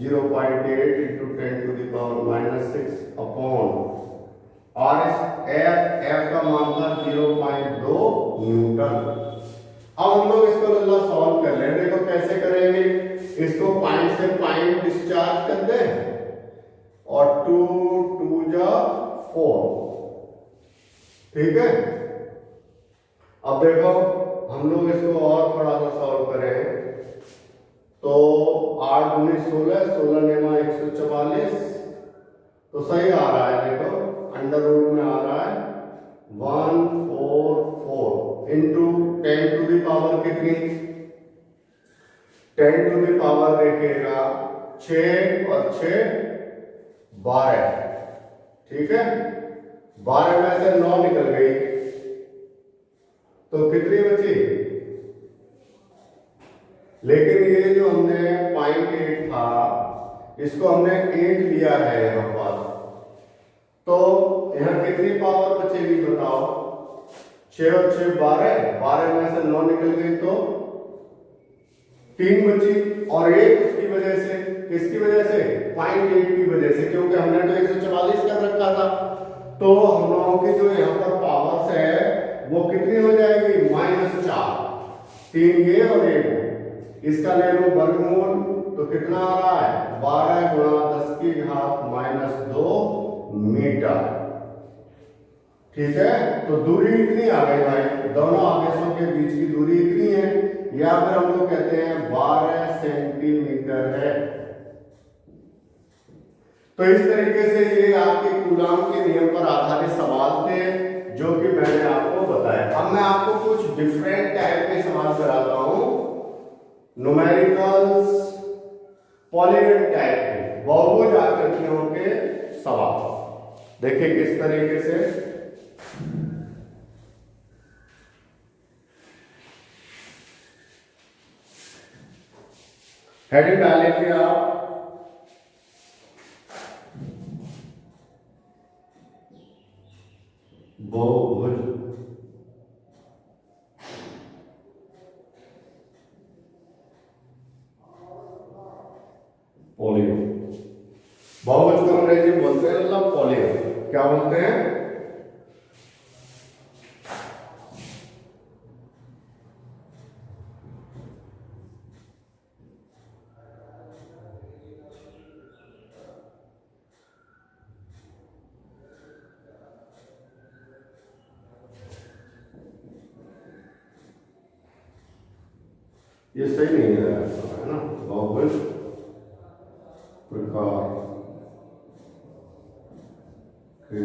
0.8 into 10 to the power -6 upon और F का मान था 0.2 न्यूटन। अब हम लोग इसको लल्ला सॉल्व कर ले, देखो कैसे करेंगे, इसको पॉइंट से पॉइंट डिस्चार्ज कर दे और 2 2 जा 4, ठीक है। अब देखो हम लोग इसको और थोड़ा सा सॉल्व करें, तो 8 दूनी 16, 16 नेमा 144, तो सही आ रहा है, देखो अंडर रूट में आ रहा है 144 इंटू 10 टू द पावर कितनी, 10 टू द पावर देखिएगा 6 और 6 12, ठीक है, 12 में से 9 निकल गई, तो कितनी बची, लेकिन ये जो हमने 0.8 था इसको हमने 8 लिया है यहां पर, तो यहां कितनी पावर बचेगी बताओ, 6 और 6 12, 12 में से 9 निकल गई तो 3 बची, और एक उसकी वजह से, किसकी वजह से 0.8 की वजह से, क्योंकि हमने तो 144 कर रखा था, तो हम लोगों की जो यहाँ पर पावर्स है वो कितनी हो जाएगी -4, 3 ये और 1, इसका ले लो वर्गमूल, तो कितना आ रहा है 12 गुणा 10 की घात -2 मीटर, ठीक है। तो दूरी इतनी आ गई भाई, दोनों आवेशों के बीच की दूरी इतनी है, या फिर हम लोग कहते हैं 12 सेंटीमीटर है। तो इस तरीके से ये आपके कूलॉम के नियम पर आधारित सवाल थे जो कि मैंने आपको बताया। अब मैं आपको कुछ डिफरेंट टाइप के सवाल कराता हूं, न्यूमेरिकल्स, पॉलीगॉन टाइप के, बहुभुज आकृतियों के सवाल। देखिए किस तरीके से, हेडिंग डालेंगे आप पॉलीगन। बहुभुज को अंग्रेजी में बोलते हैं मतलब पॉलीगन। क्या बोलते हैं? ये सही नहीं है ना? बहुभुज प्रकार के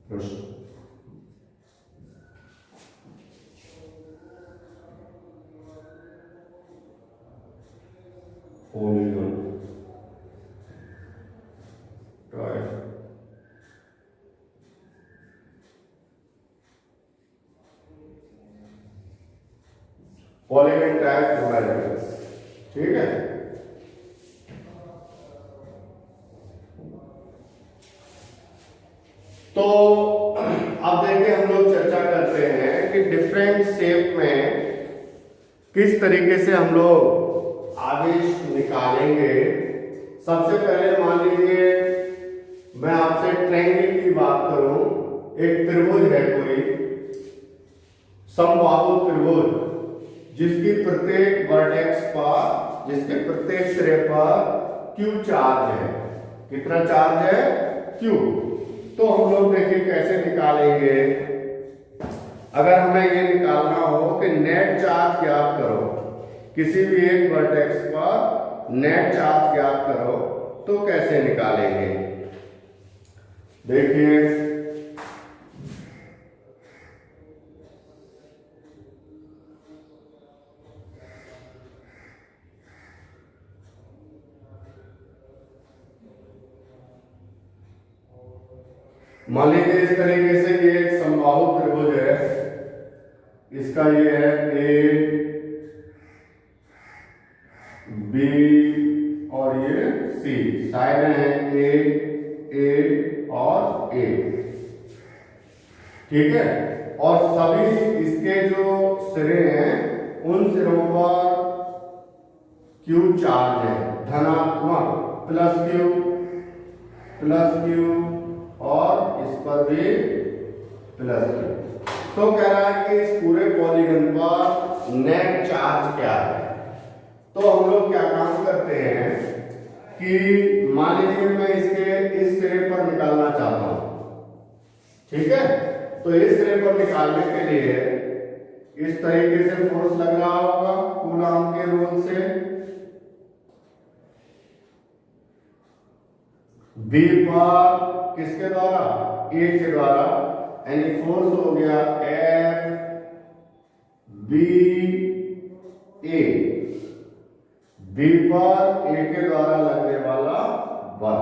प्रश्न। Polygon type polygon type numericals. ठीक है। तो अब देखिए हम लोग चर्चा करते हैं कि डिफरेंट शेप में किस तरीके से हम लोग आवेश निकालेंगे। सबसे पहले मान लीजिए मैं आपसे ट्रायंगल की बात करूं, एक त्रिभुज है कोई समबाहु त्रिभुज जिसके प्रत्येक सिरे पर Q चार्ज है। कितना चार्ज है? Q। तो हम लोग देखिए कैसे निकालेंगे। अगर हमें ये निकालना हो कि नेट चार्ज ज्ञात करो, किसी भी एक वर्टेक्स पर नेट चार्ज ज्ञात करो, तो कैसे निकालेंगे? देखिए मान लीजिए इस तरीके से ये एक समबाहु त्रिभुज है, इसका ये है ए बी और ये सी, साइड है ए और ए। ठीक है। और सभी इसके जो सिरे हैं उन सिरों पर Q चार्ज है, धनात्मक प्लस Q और इस पर भी प्लस Q। तो कह रहा है कि इस पूरे पॉलीगन पर नेट चार्ज क्या है। तो हम लोग क्या काम करते हैं कि मान लीजिए मैं इसके इस सिरे पर निकालना चाहता हूं। ठीक है। तो इस सिरे पर निकालने के लिए इस तरीके से फोर्स लग रहा होगा कूलॉम के रूल से। बी पर किसके द्वारा? ए के द्वारा, यानी फोर्स हो गया F B A। बी पर ए के द्वारा लगने वाला बल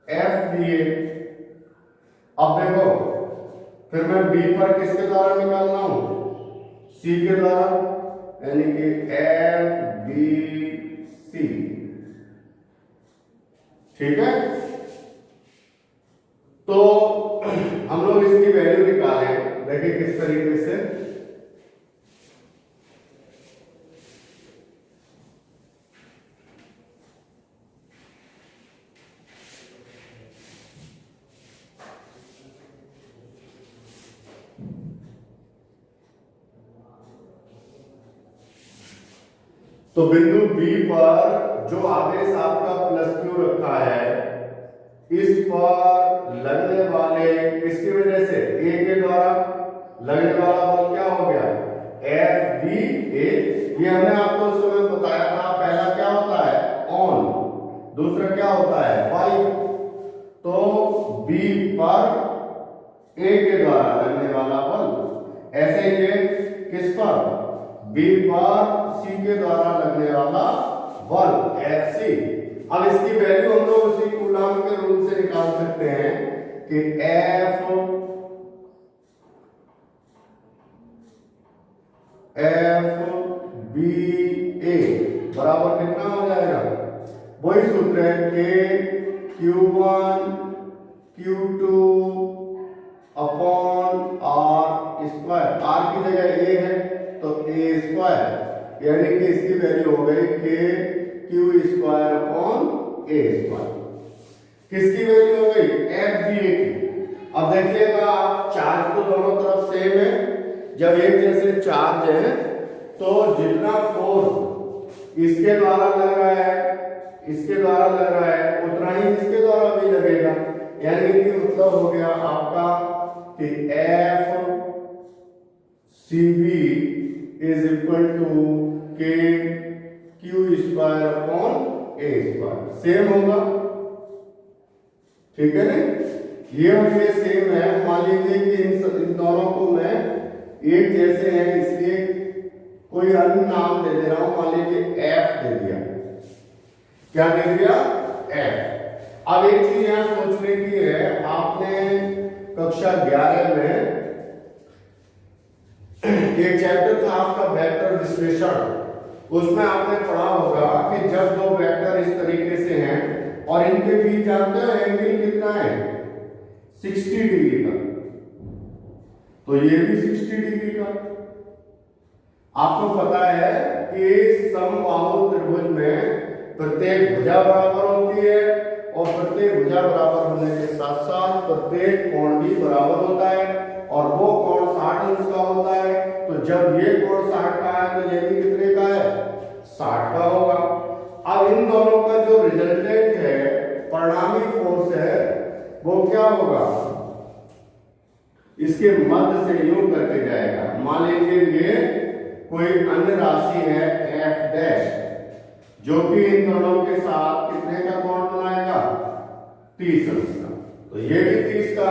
F दिए। अब देखो फिर मैं बी पर किसके द्वारा निकालना हूं? सी के द्वारा, यानी कि F B C। ठीक है। तो हम लोग इसकी वैल्यू निकालें, देखिए किस तरीके से। तो बिंदु बी पर जो आवेश आपका प्लस Q रखा है, इस पर लगने वाले किसकी वजह से? ए के द्वारा लगने वाला बल क्या हो गया? F B A। ये हमने आपको उस समय बताया था, पहला क्या होता है? ऑन, दूसरा क्या होता है? वाई। तो B पर A के द्वारा लगने वाला बल, ऐसे ये किस पर? B पर C के द्वारा लगने वाला बल Fc। अब इसकी वैल्यू हम लोग उसी कूलॉम के रूल से निकाल सकते हैं कि F B A बराबर कितना हो जाएगा? वही सूत्र है K Q1 Q2 upon R square. R की जगह A है तो A स्क्वायर यानी कि इसकी वैल्यू हो गई के Q square upon A square. किसकी वैल्यू हो गई? एफ बी ए की। अब देखिएगा आप, चार्ज तो दोनों तरफ सेम है। जब एक जैसे चार्ज है तो जितना फोर्स इसके द्वारा लग रहा है, इसके द्वारा लग रहा है, उतना ही इसके द्वारा भी लगेगा। यानी कि मतलब हो गया आपका कि F C B is equal to K Q square upon A square. Same होगा, ठीक है ना? ये सेम है। मान लीजिए कि इन दोनों को मैं एक जैसे हैं इसलिए कोई अन्य नाम दे दे रहा हूं। मान लीजिए एफ दे दिया। क्या दे दिया? एफ। अब एक चीज यहां सोचने की है, आपने कक्षा 11 में एक चैप्टर था आपका वेक्टर विश्लेषण, उसमें आपने पढ़ा होगा कि जब दो वेक्टर इस तरीके से हैं और इनके बीच जानते हो एंगल कितना है? 60 डिग्री का। तो ये भी 60 डिग्री का। आपको पता है कि समबाहु त्रिभुज में प्रत्येक भुजा बराबर होती है और प्रत्येक भुजा बराबर होने के साथ साथ प्रत्येक कोण भी बराबर होता है और वो कोण 60 अंश का होता है। तो जब ये कोण 60 का है तो ये भी कितने का है? 60 का होगा। अब इन दोनों का जो रिजल्टेंट है, परिणामी फोर्स है, वो क्या होगा? इसके मध्य से यूं करके जाएगा। मान लीजिए ये कोई अन्य राशि है एफ डैश, जो कि इन दोनों के साथ कितने का कोण बनाएगा? 30 अंश का। तो ये भी 30 का।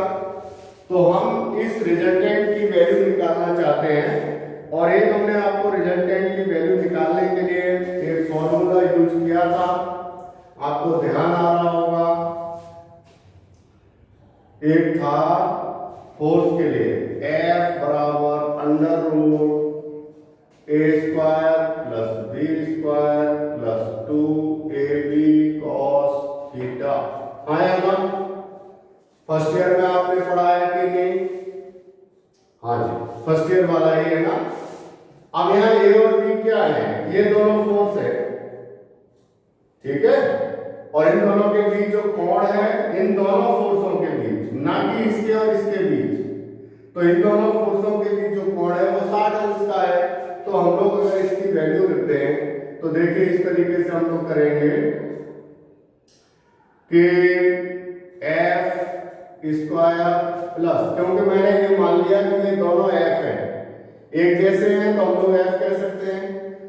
तो हम इस रिजल्टेंट की वैल्यू निकालना चाहते हैं और एक हमने आपको रिजल्टेंट की वैल्यू निकालने के लिए एक फॉर्मूला यूज किया था, आपको ध्यान आ रहा होगा। एक था फोर्स के लिए F बराबर under root A square plus B square plus 2ab cos theta. आया ना? फर्स्ट ईयर में आपने पढ़ा है कि नहीं? हाँ जी, फर्स्ट ईयर वाला ही है ना। अब यहाँ ए और बी क्या है? ये दोनों फोर्स है, ठीक है? और इन दोनों के बीच जो कोण है, इन दोनों फोर्सों के बीच, ना कि इसके और इसके बीच। तो इन दोनों फोर्सों के बीच जो कोण है वो 60 अंश का है। तो हम लोग अगर इसकी वैल्यू लिखते हैं तो देखिए इस तरीके से हम लोग करेंगे कि एफ स्क्वायर प्लस, क्योंकि मैंने ये मान लिया कि ये दोनों एफ है, एक जैसे हैं तो हम लोग एफ कह सकते हैं।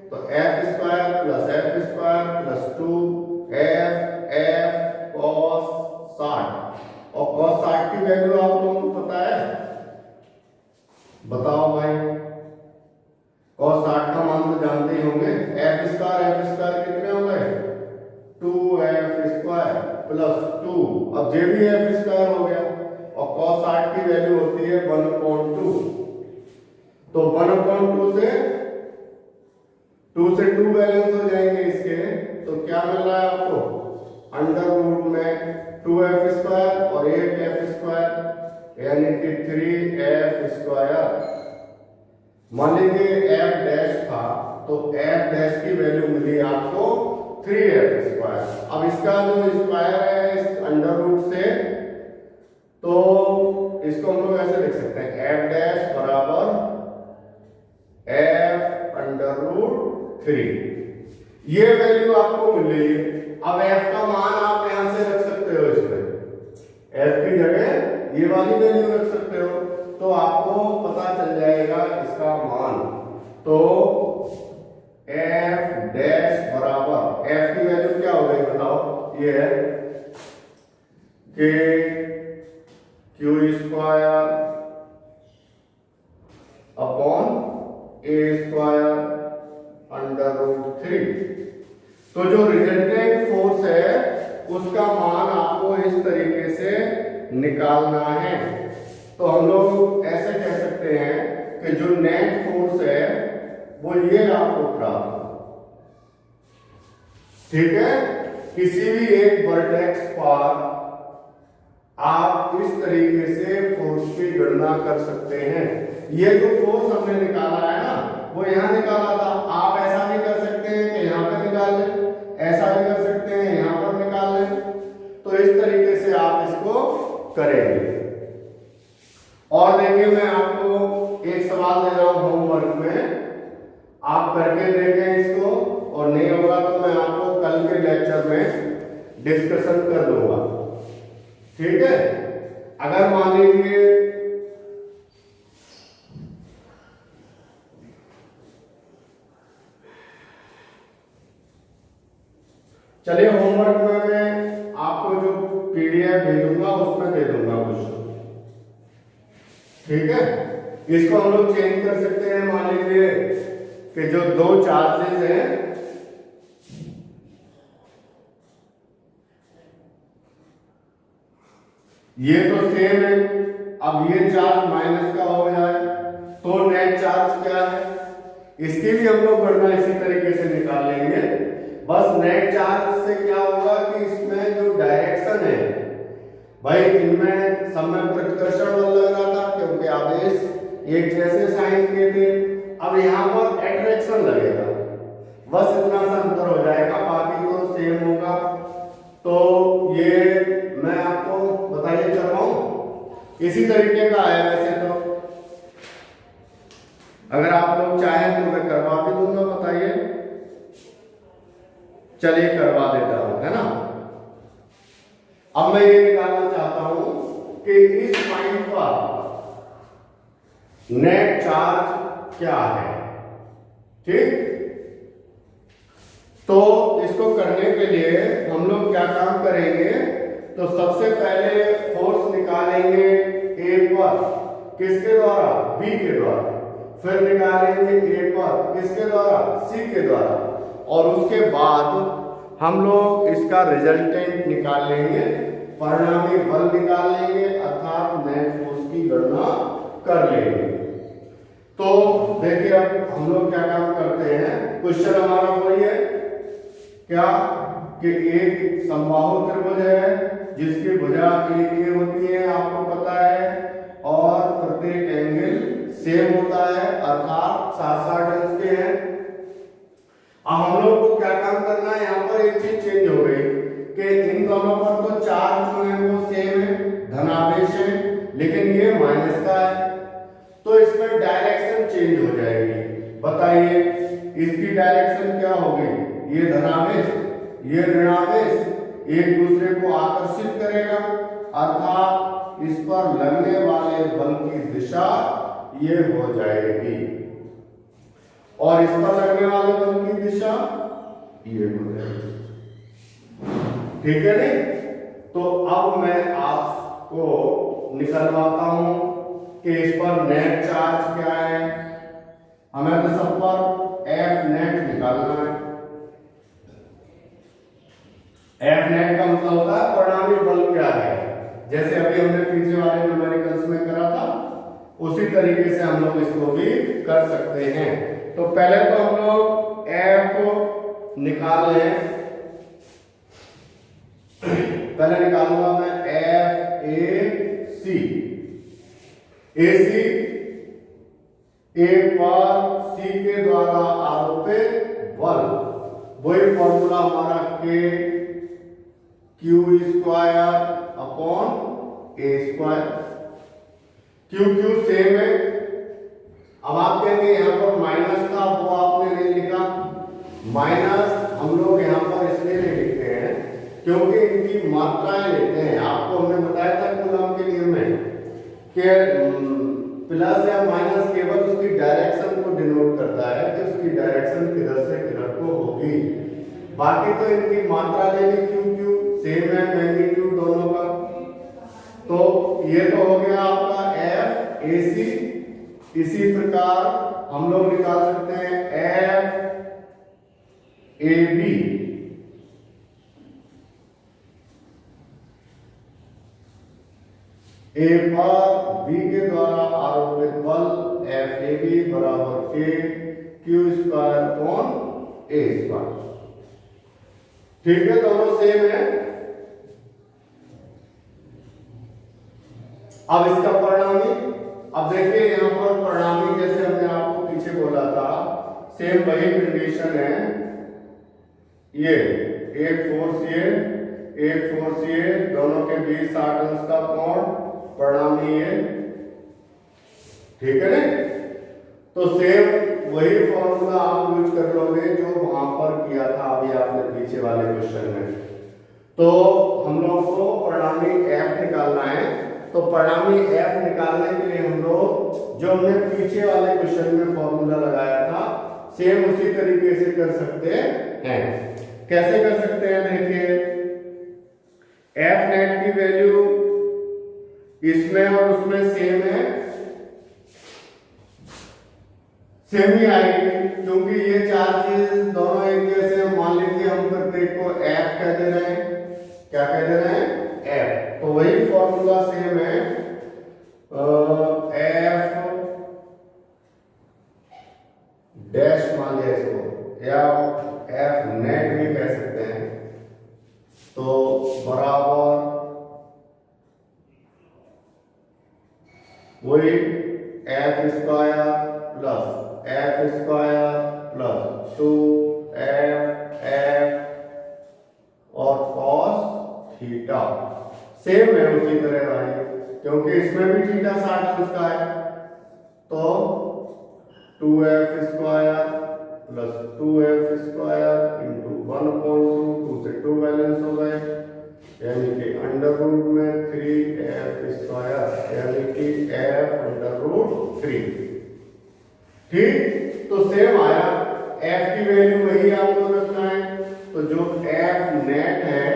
तो F square plus 2 F F cos 60। और कॉस 60 की वैल्यू आप लोगों को पता है? बताओ भाई। कॉस 60 का मान तो जानते ही होंगे। एफ स्क्वायर कितने हो गए? 2f square plus 2। अब ये भी एफ स्क्वायर हो गया और cos 60 की वैल्यू होती है 1/2। तो 1/2 से 2 बैलेंस हो जाएंगे इसके। तो क्या मिल रहा है आपको? अंडर रूट में 2f स्क्वायर और 8f स्क्वायर यानी कि 3f स्क्वायर। मान लीजिए f डैश था तो f डैश की वैल्यू मिली आपको 3f स्क्वायर। अब इसका जो स्क्वायर है इस अंडर रूट से, तो इसको हम लोग ऐसे लिख सकते हैं f डैश बराबर f अंडर रूट 3। ये वैल्यू आपको मिल रही है। अब f का मान आप यहां से रख सकते हो, इसमें f की जगह ये वाली वैल्यू रख सकते हो तो आपको पता चल जाएगा इसका मान। तो f डैश बराबर f की वैल्यू क्या हो गई बताओ? ये है कि Q square upon A square under root 3। तो जो रिजल्टेंट फोर्स है उसका मान आपको इस तरीके से निकालना है। तो हम लोग ऐसे कह सकते हैं कि जो नेट फोर्स है वो ये आपको प्राप्त, ठीक है? किसी भी एक वर्टेक्स पर आप इस तरीके से फोर्स की गणना कर सकते हैं। ये जो फोर्स हमने निकाला है ना, वो यहां निकाला था। आप ऐसा आप करके देखें इसको, और नहीं होगा तो मैं आपको कल के लेक्चर में डिस्कशन कर दूंगा, ठीक है। अगर मान लीजिए चलिए होमवर्क में मैं आपको जो पीडीएफ भेजूंगा उसमें दे दूंगा कुछ, ठीक है। इसको हम लोग चेंज कर सकते हैं। मान लीजिए कि जो दो चार्जेस हैं, ये तो सेम है, अब ये चार्ज माइनस का हो जाए तो नेट चार्ज क्या है, इसकी भी हम लोग गणना इसी तरीके से निकाल लेंगे। बस नेट चार्ज से क्या होगा कि इसमें जो डायरेक्शन है, भाई इनमें सब में प्रतिकर्षण बल लग रहा था क्योंकि आवेश एक जैसे साइन के थे, अब यहाँ पर एट्रैक्शन लगेगा, बस इतना सा अंतर हो जाएगा, बाकी तो सेम होगा। तो ये मैं आपको बताइए कर रहा हूं, इसी तरीके का है वैसे तो, अगर आप लोग चाहें तो मैं करवा भी दूंगा, बताइए। चलिए करवा देता हूं, है ना। अब मैं ये निकालना चाहता हूं कि इस पॉइंट पर नेट चार्ज क्या है, ठीक। तो इसको करने के लिए हम लोग क्या काम करेंगे, तो सबसे पहले फोर्स निकालेंगे ए पर, किसके द्वारा, बी के द्वारा, फिर निकालेंगे ए पर किसके द्वारा, सी के द्वारा, और उसके बाद हम लोग इसका रिजल्टेंट निकाल लेंगे, परिणामी बल निकाल लेंगे, अर्थात नेट फोर्स की गणना कर लेंगे। तो देखिए अब हम लोग क्या काम करते हैं, क्वेश्चन हमारा वही है क्या कि एक समबाहु त्रिभुज है जिसकी भुजा ए होती है, आपको पता है, और प्रत्येक एंगल सेम होता है, अर्थात 60 अंश के हैं। अब हम लोग को क्या काम करना है, यहाँ पर एक चीज चेंज हो गई कि इन दोनों पर तो चार्ज जो है वो सेम है, धनावेश है, लेकिन ये माइनस का है, तो इसमें डायरेक्शन चेंज हो जाएगी। बताइए इसकी डायरेक्शन क्या होगी, ये धनावेश ये ऋणावेश एक दूसरे को आकर्षित करेगा, अर्थात इस पर लगने वाले बल की दिशा ये हो जाएगी, और इस पर लगने वाले बल की दिशा ये हो जाएगी, ठीक है नहीं। तो अब मैं आपको निकलवाता हूं कि इस पर नेट चार्ज क्या है, हमें तो सब पर एफ नेट निकालना है। एफ नेट का मतलब होता है परिणामी बल क्या है, जैसे अभी हमने पीछे वाले न्यूमेरिकल्स में करा था, उसी तरीके से हम लोग इसको भी कर सकते हैं। तो पहले तो हम लोग एफ निकाल लें, पहले निकालूंगा मैं एफ ए सी, ए सी ए पर सी के द्वारा आरोपित बल, वही फॉर्मूला हमारा के Q square upon A square, Q Q same है। अब आप कहेंगे यहाँ पर माइनस था, वो आपने नहीं लिखा, माइनस हम लोग यहाँ पर इसलिए नहीं लिखते हैं क्योंकि इनकी मात्राएं लेते हैं। आपको हमने बताया था कूलम के नियम में कि प्लस या माइनस केवल उसकी डायरेक्शन को डिनोट करता है कि उसकी डायरेक्शन किधर से किधर को होगी, बाकी तो इनकी मात्रा लेनी क्यू क्यू सेम है, मैग्नीट्यूड दोनों का। तो ये तो हो गया आपका एफ ए सी। इसी प्रकार हम लोग निकाल सकते हैं एफ ए बी, ए पर बी के द्वारा आरोपित बल एफ ए बी बराबर के Q square upon A square, ठीक है, दोनों सेम है। अब इसका परिणामी, अब देखिए यहाँ पर परिणामी जैसे हमने आपको पीछे बोला था, सेम वही कंडीशन है, ये एक फोर्स ये दोनों के बीच 60 अंश का कोण, परिणामी ये, ठीक है ना। तो सेम वही फॉर्मूला आप यूज कर लोगे जो वहां पर किया था अभी आपने पीछे वाले क्वेश्चन में। तो हम लोग को परिणामी f निकालना है, तो परिणामी f निकालने के लिए हम लोग जो हमने पीछे वाले क्वेश्चन में फॉर्मूला लगाया था सेम उसी तरीके से कर सकते हैं। कैसे कर सकते हैं देखिए, f नेट की वैल्यू इसमें और उसमें सेम है, सेम ही आएगी क्योंकि ये चार्जेस दोनों एक जैसे हैं। मान लीजिए हम प्रत्येक को f कह दे रहे हैं, क्या कह दे रहे हैं f, तो वही फॉर्मूला सेम है f डैश मान लिया इसको, या f नेट भी कह सकते हैं, तो बराबर वही f square plus f square plus 2f और cos थीटा सेम है उसी तरह भाई, क्योंकि इसमें भी थीटा 60 अंश का है, तो 2f square plus 2f square into 1/2, 2 से 2 बैलेंस हो गए, यानी कि अंडर रूट में 3f स्क्वायर, यानी कि f अंडर रूट 3। ठीक, तो सेम आया, f की वैल्यू वही आपको रखना है, तो जो f नेट है,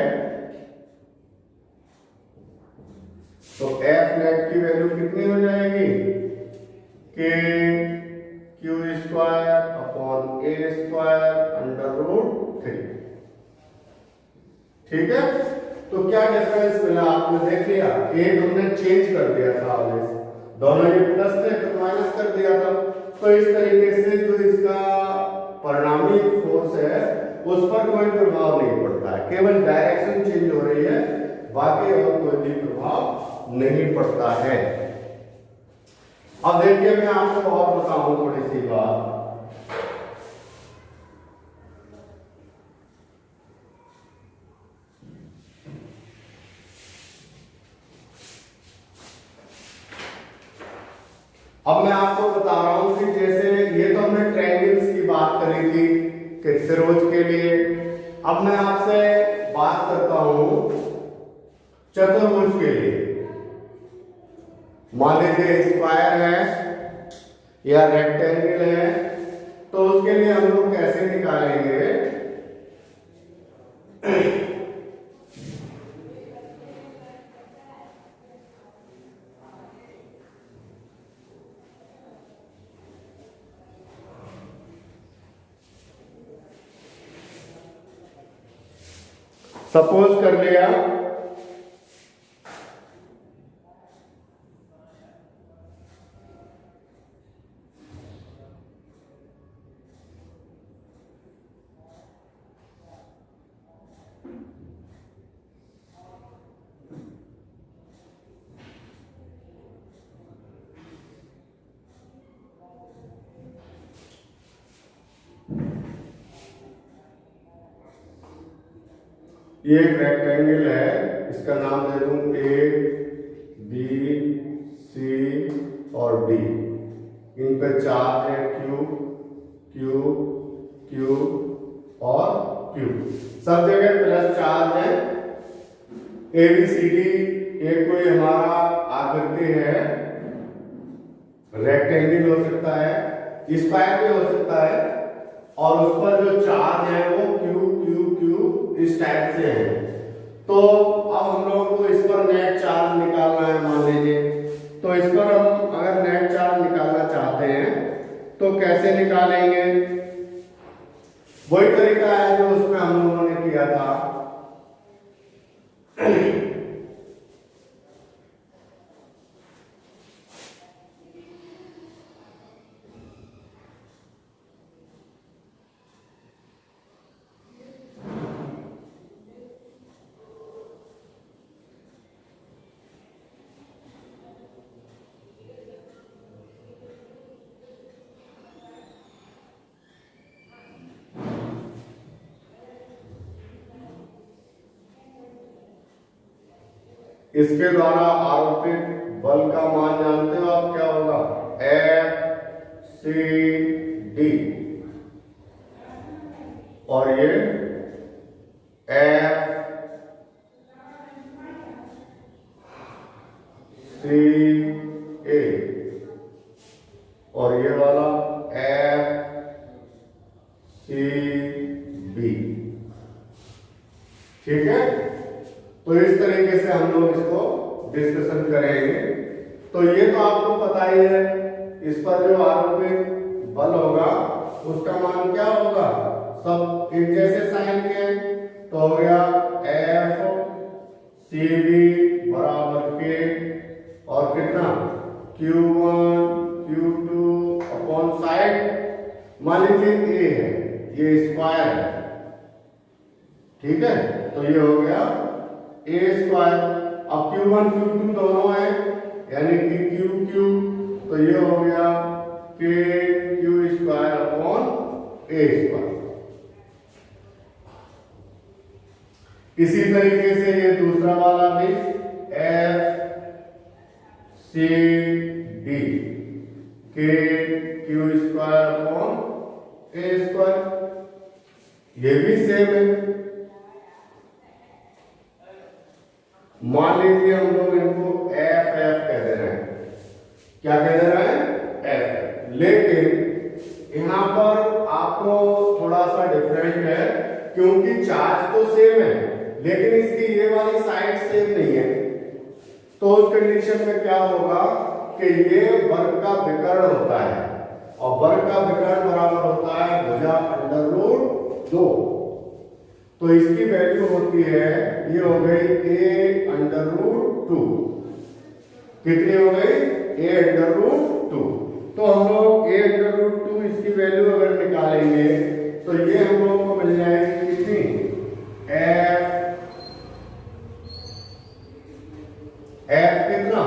तो f नेट की वैल्यू कितनी हो जाएगी कि q square upon a square under root 3। ठीक है, तो क्या डिफरेंस मिला आपने देख लिया, एक हमने चेंज कर दिया था आगे से, दोनों ये प्लस थे फिर माइनस कर दिया था, तो इस तरीके से जो इसका परिणामी फोर्स है उस पर कोई प्रभाव नहीं पड़ता है, केवल डायरेक्शन चेंज हो रही है, बाकी और कोई भी प्रभाव नहीं पड़ता है। अब देखिए मैं आपको और बताऊं थोड़ी सी बात। अब मैं आपको बता रहा हूं कि जैसे ये तो हमने ट्रायंगल्स की बात करी थी कि त्रिभुज के लिए, अब मैं आपसे बात करता हूं चतुर्भुज के लिए। मान लीजिए स्क्वायर है या रेक्टेंगल है, तो उसके लिए हम लोग कैसे निकालेंगे, सपोज कर लिया ये एक रेक्टेंगल है, इसका नाम दे दूं ए बी सी और डी, इन पे चार्ज है क्यू क्यू क्यू और क्यू, सब जगह प्लस चार्ज है। ए बी सी डी ये कोई हमारा आकृति है, रेक्टेंगल हो सकता है, स्क्वायर भी हो सकता है, और उस पर जो चार्ज है वो क्यू क्यू क्यू इस टाइप से है। तो अब हम लोग को इस पर नेट चार्ज निकालना है मान लीजिए, तो इस पर हम अगर नेट चार्ज निकालना चाहते हैं तो कैसे निकालेंगे, वही तरीका है जो उसमें हम लोगों ने किया था। इसके द्वारा आरोपित बल का मान जानते हो आप क्या होगा, F C डी, और ये एफ सी ए, और ये वाला एफ सी बी। ठीक है, तो इस तरीके से हम लोग इसको डिस्कशन करेंगे। तो ये तो आपको पता ही है, इस पर जो आरोपित बल होगा उसका मान क्या होगा, सब एक जैसे साइन के, तो हो गया एफ सी बी बराबर के, और कितना Q1 Q2 अपॉन साइड मान लीजिए ए है, ये स्क्वायर है, ठीक है, तो ये हो गया ए स्क्वायर। अब Q1 Q2 दोनों है, यानी कि QQ, तो ये हो गया के Q square upon A square. इसी तरीके से ये दूसरा वाला भी एफ सी डी के Q square upon A square, ये भी सेम है। मान लीजिए हम लोग इनको एफ एफ कह दे रहे हैं, क्या कह दे रहे हैं, एफ, लेकिन यहां पर आपको थोड़ा सा डिफरेंट है, क्योंकि चार्ज तो सेम है लेकिन इसकी ये वाली साइड सेम नहीं है। तो उस कंडीशन में क्या होगा कि ये वर्ग का विकर्ण होता है, और वर्ग का विकर्ण बराबर होता है भुजा अंडर रूट 2। तो इसकी वैल्यू होती है, ये हो गई ए अंडर रूट 2, कितनी हो गई, ए अंडर रूट 2। तो हम लोग ए अंडर रूट 2 इसकी वैल्यू अगर निकालेंगे तो ये हम लोग को मिल जाएगी कितनी, एफ कितना,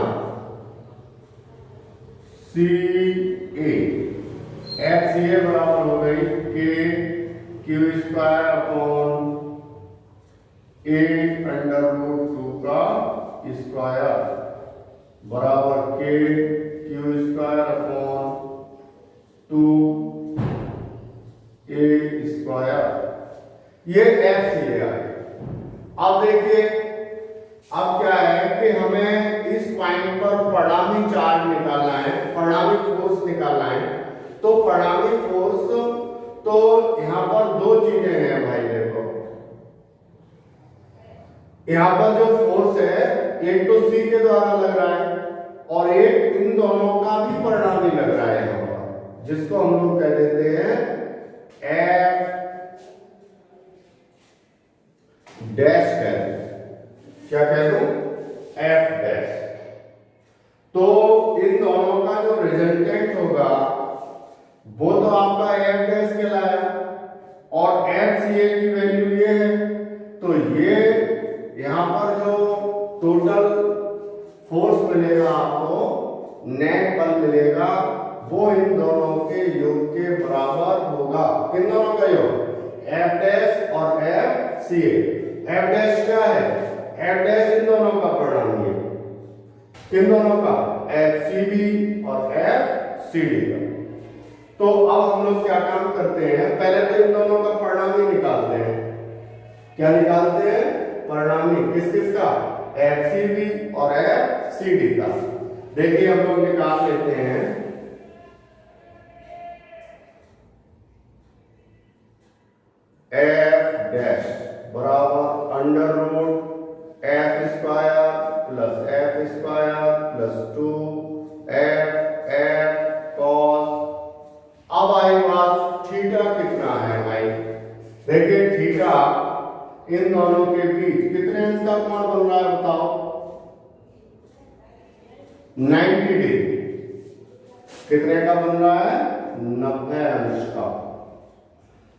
सी ए, एफ सी ए बराबर हो गई के Q square upon A under root 2 का स्क्वायर बराबर के क्यू स्क्वायर अपॉन 2 ए स्क्वायर, ये एफ सी ए आ गया। अब देखिए, अब क्या है कि हमें इस पॉइंट पर परिणामी चार्ज निकालना है, परिणामी फोर्स निकालना है। तो परिणामी फोर्स, तो यहां पर दो चीजें हैं भाई, देखो यहां पर जो फोर्स है एक तो सी के द्वारा लग रहा है, और एक इन दोनों का भी परिणामी लग रहा है यहां पर, जिसको हम लोग कह देते हैं एफ डैश कह दो, क्या कह दो, एफ डैश। तो इन दोनों का जो रिजल्टेंट होगा वो तो आपका एफ डैश कहलाया, और एफ सी ए की वैल्यू ये है। तो ये यहां पर जो टोटल फोर्स मिलेगा आपको, नेट बल मिलेगा, वो इन दोनों के योग के बराबर होगा। किन दोनों का योग, एफ डैश और F C A. F dash क्या है, एफ डैश इन दोनों का परिणामी है, किन दोनों का, एफ सी बी और एफ सी डी का। तो अब हम लोग क्या काम करते हैं, पहले तो इन दोनों का परिणामी निकालते हैं। क्या निकालते हैं, परिणामी किस किस का, एफ सी बी और एफ सी डी का। देखिए हम लोग निकाल लेते हैं, एफ डैश बराबर under root F square plus F square plus 2 F F cos. अब आई बात, थीटा कितना है भाई, देखिए थीटा इन दोनों के बीच कितने अंश का कोण बन रहा है बताओ, 90 डिग्री। कितने का बन रहा है, 90 अंश का।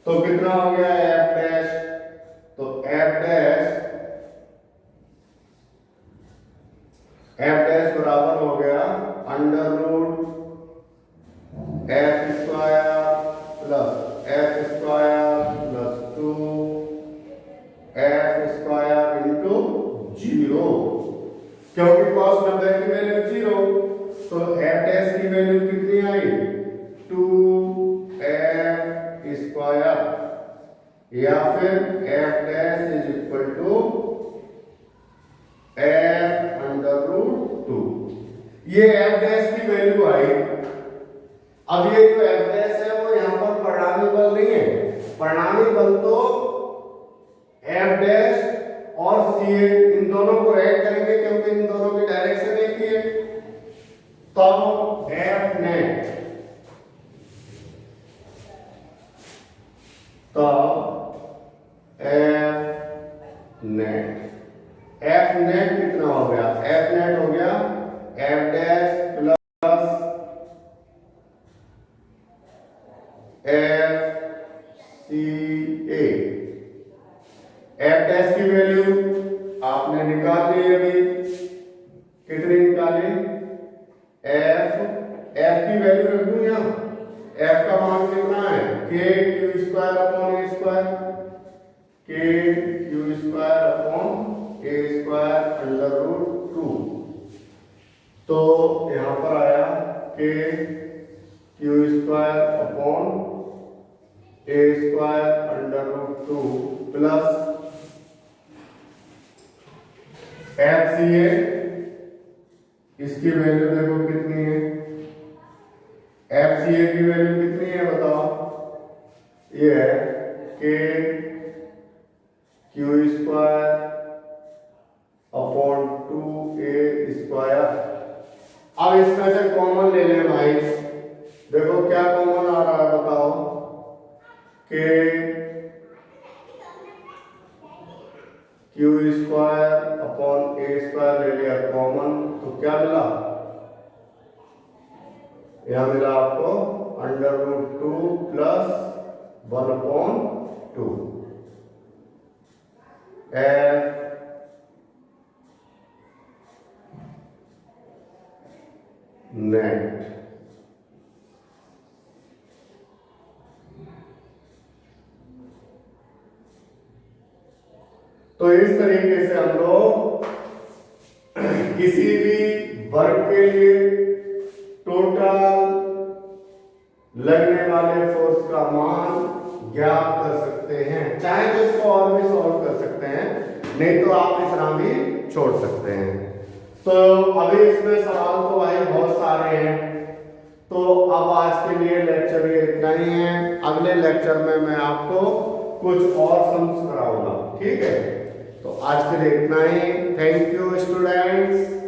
तो कितना हो गया एफ डैश, तो एफ डैश बराबर हो गया under root F square plus F square plus 2 F square into 0, क्योंकि cos 90 की वैल्यू 0, तो एफ डैश की वैल्यू कितनी आई, 2 एफ या फिर F dash is equal to F under root 2। ये एफ डैश की वैल्यू आई। अब ये जो एफ डैश है वो यहां पर परिणामी बल नहीं है। परिणामी बल तो एफ डैश और सी ए, इन दोनों को ऐड करेंगे क्योंकि इन दोनों की डायरेक्शन एक ही है। तब एफ नेट, एफ नेट कितना हो गया? एफ नेट हो गया F dash plus F C A. F dash की वैल्यू आपने निकाल ली अभी। कितनी निकाली? एफ की वैल्यू रख दूं यहां। एफ का मान कितना है? K Q square upon A square, K Q square upon A square under root 2। तो यहां पर आया K Q square upon A square under root 2 plus F C A. इसकी वैल्यू देखो कितनी है? एफ सी ए की वैल्यू कितनी है बताओ? ये है K Q square upon 2a square. अब इसमें से कॉमन ले लें भाई। देखो क्या कॉमन आ रहा है बताओ? K Q square upon A square ले लिया कॉमन, तो क्या मिला? यहां मिला आपको under root 2 plus 1 upon 2 F net. तो इस तरीके से हम लोग किसी भी वर्ग के लिए टोटल लगने वाले फोर्स का मान ज्ञात कर सकते हैं। चाहे तो इसको और भी सॉल्व कर सकते हैं, नहीं तो आप इतना भी छोड़ सकते हैं। तो अभी इसमें सवाल तो भाई बहुत सारे हैं। तो अब आज के लिए लेक्चर ये इतना ही है। अगले लेक्चर में मैं आपको कुछ और सम्स कराऊंगा, ठीक है? तो आज के लिए इतना ही। Thank you students.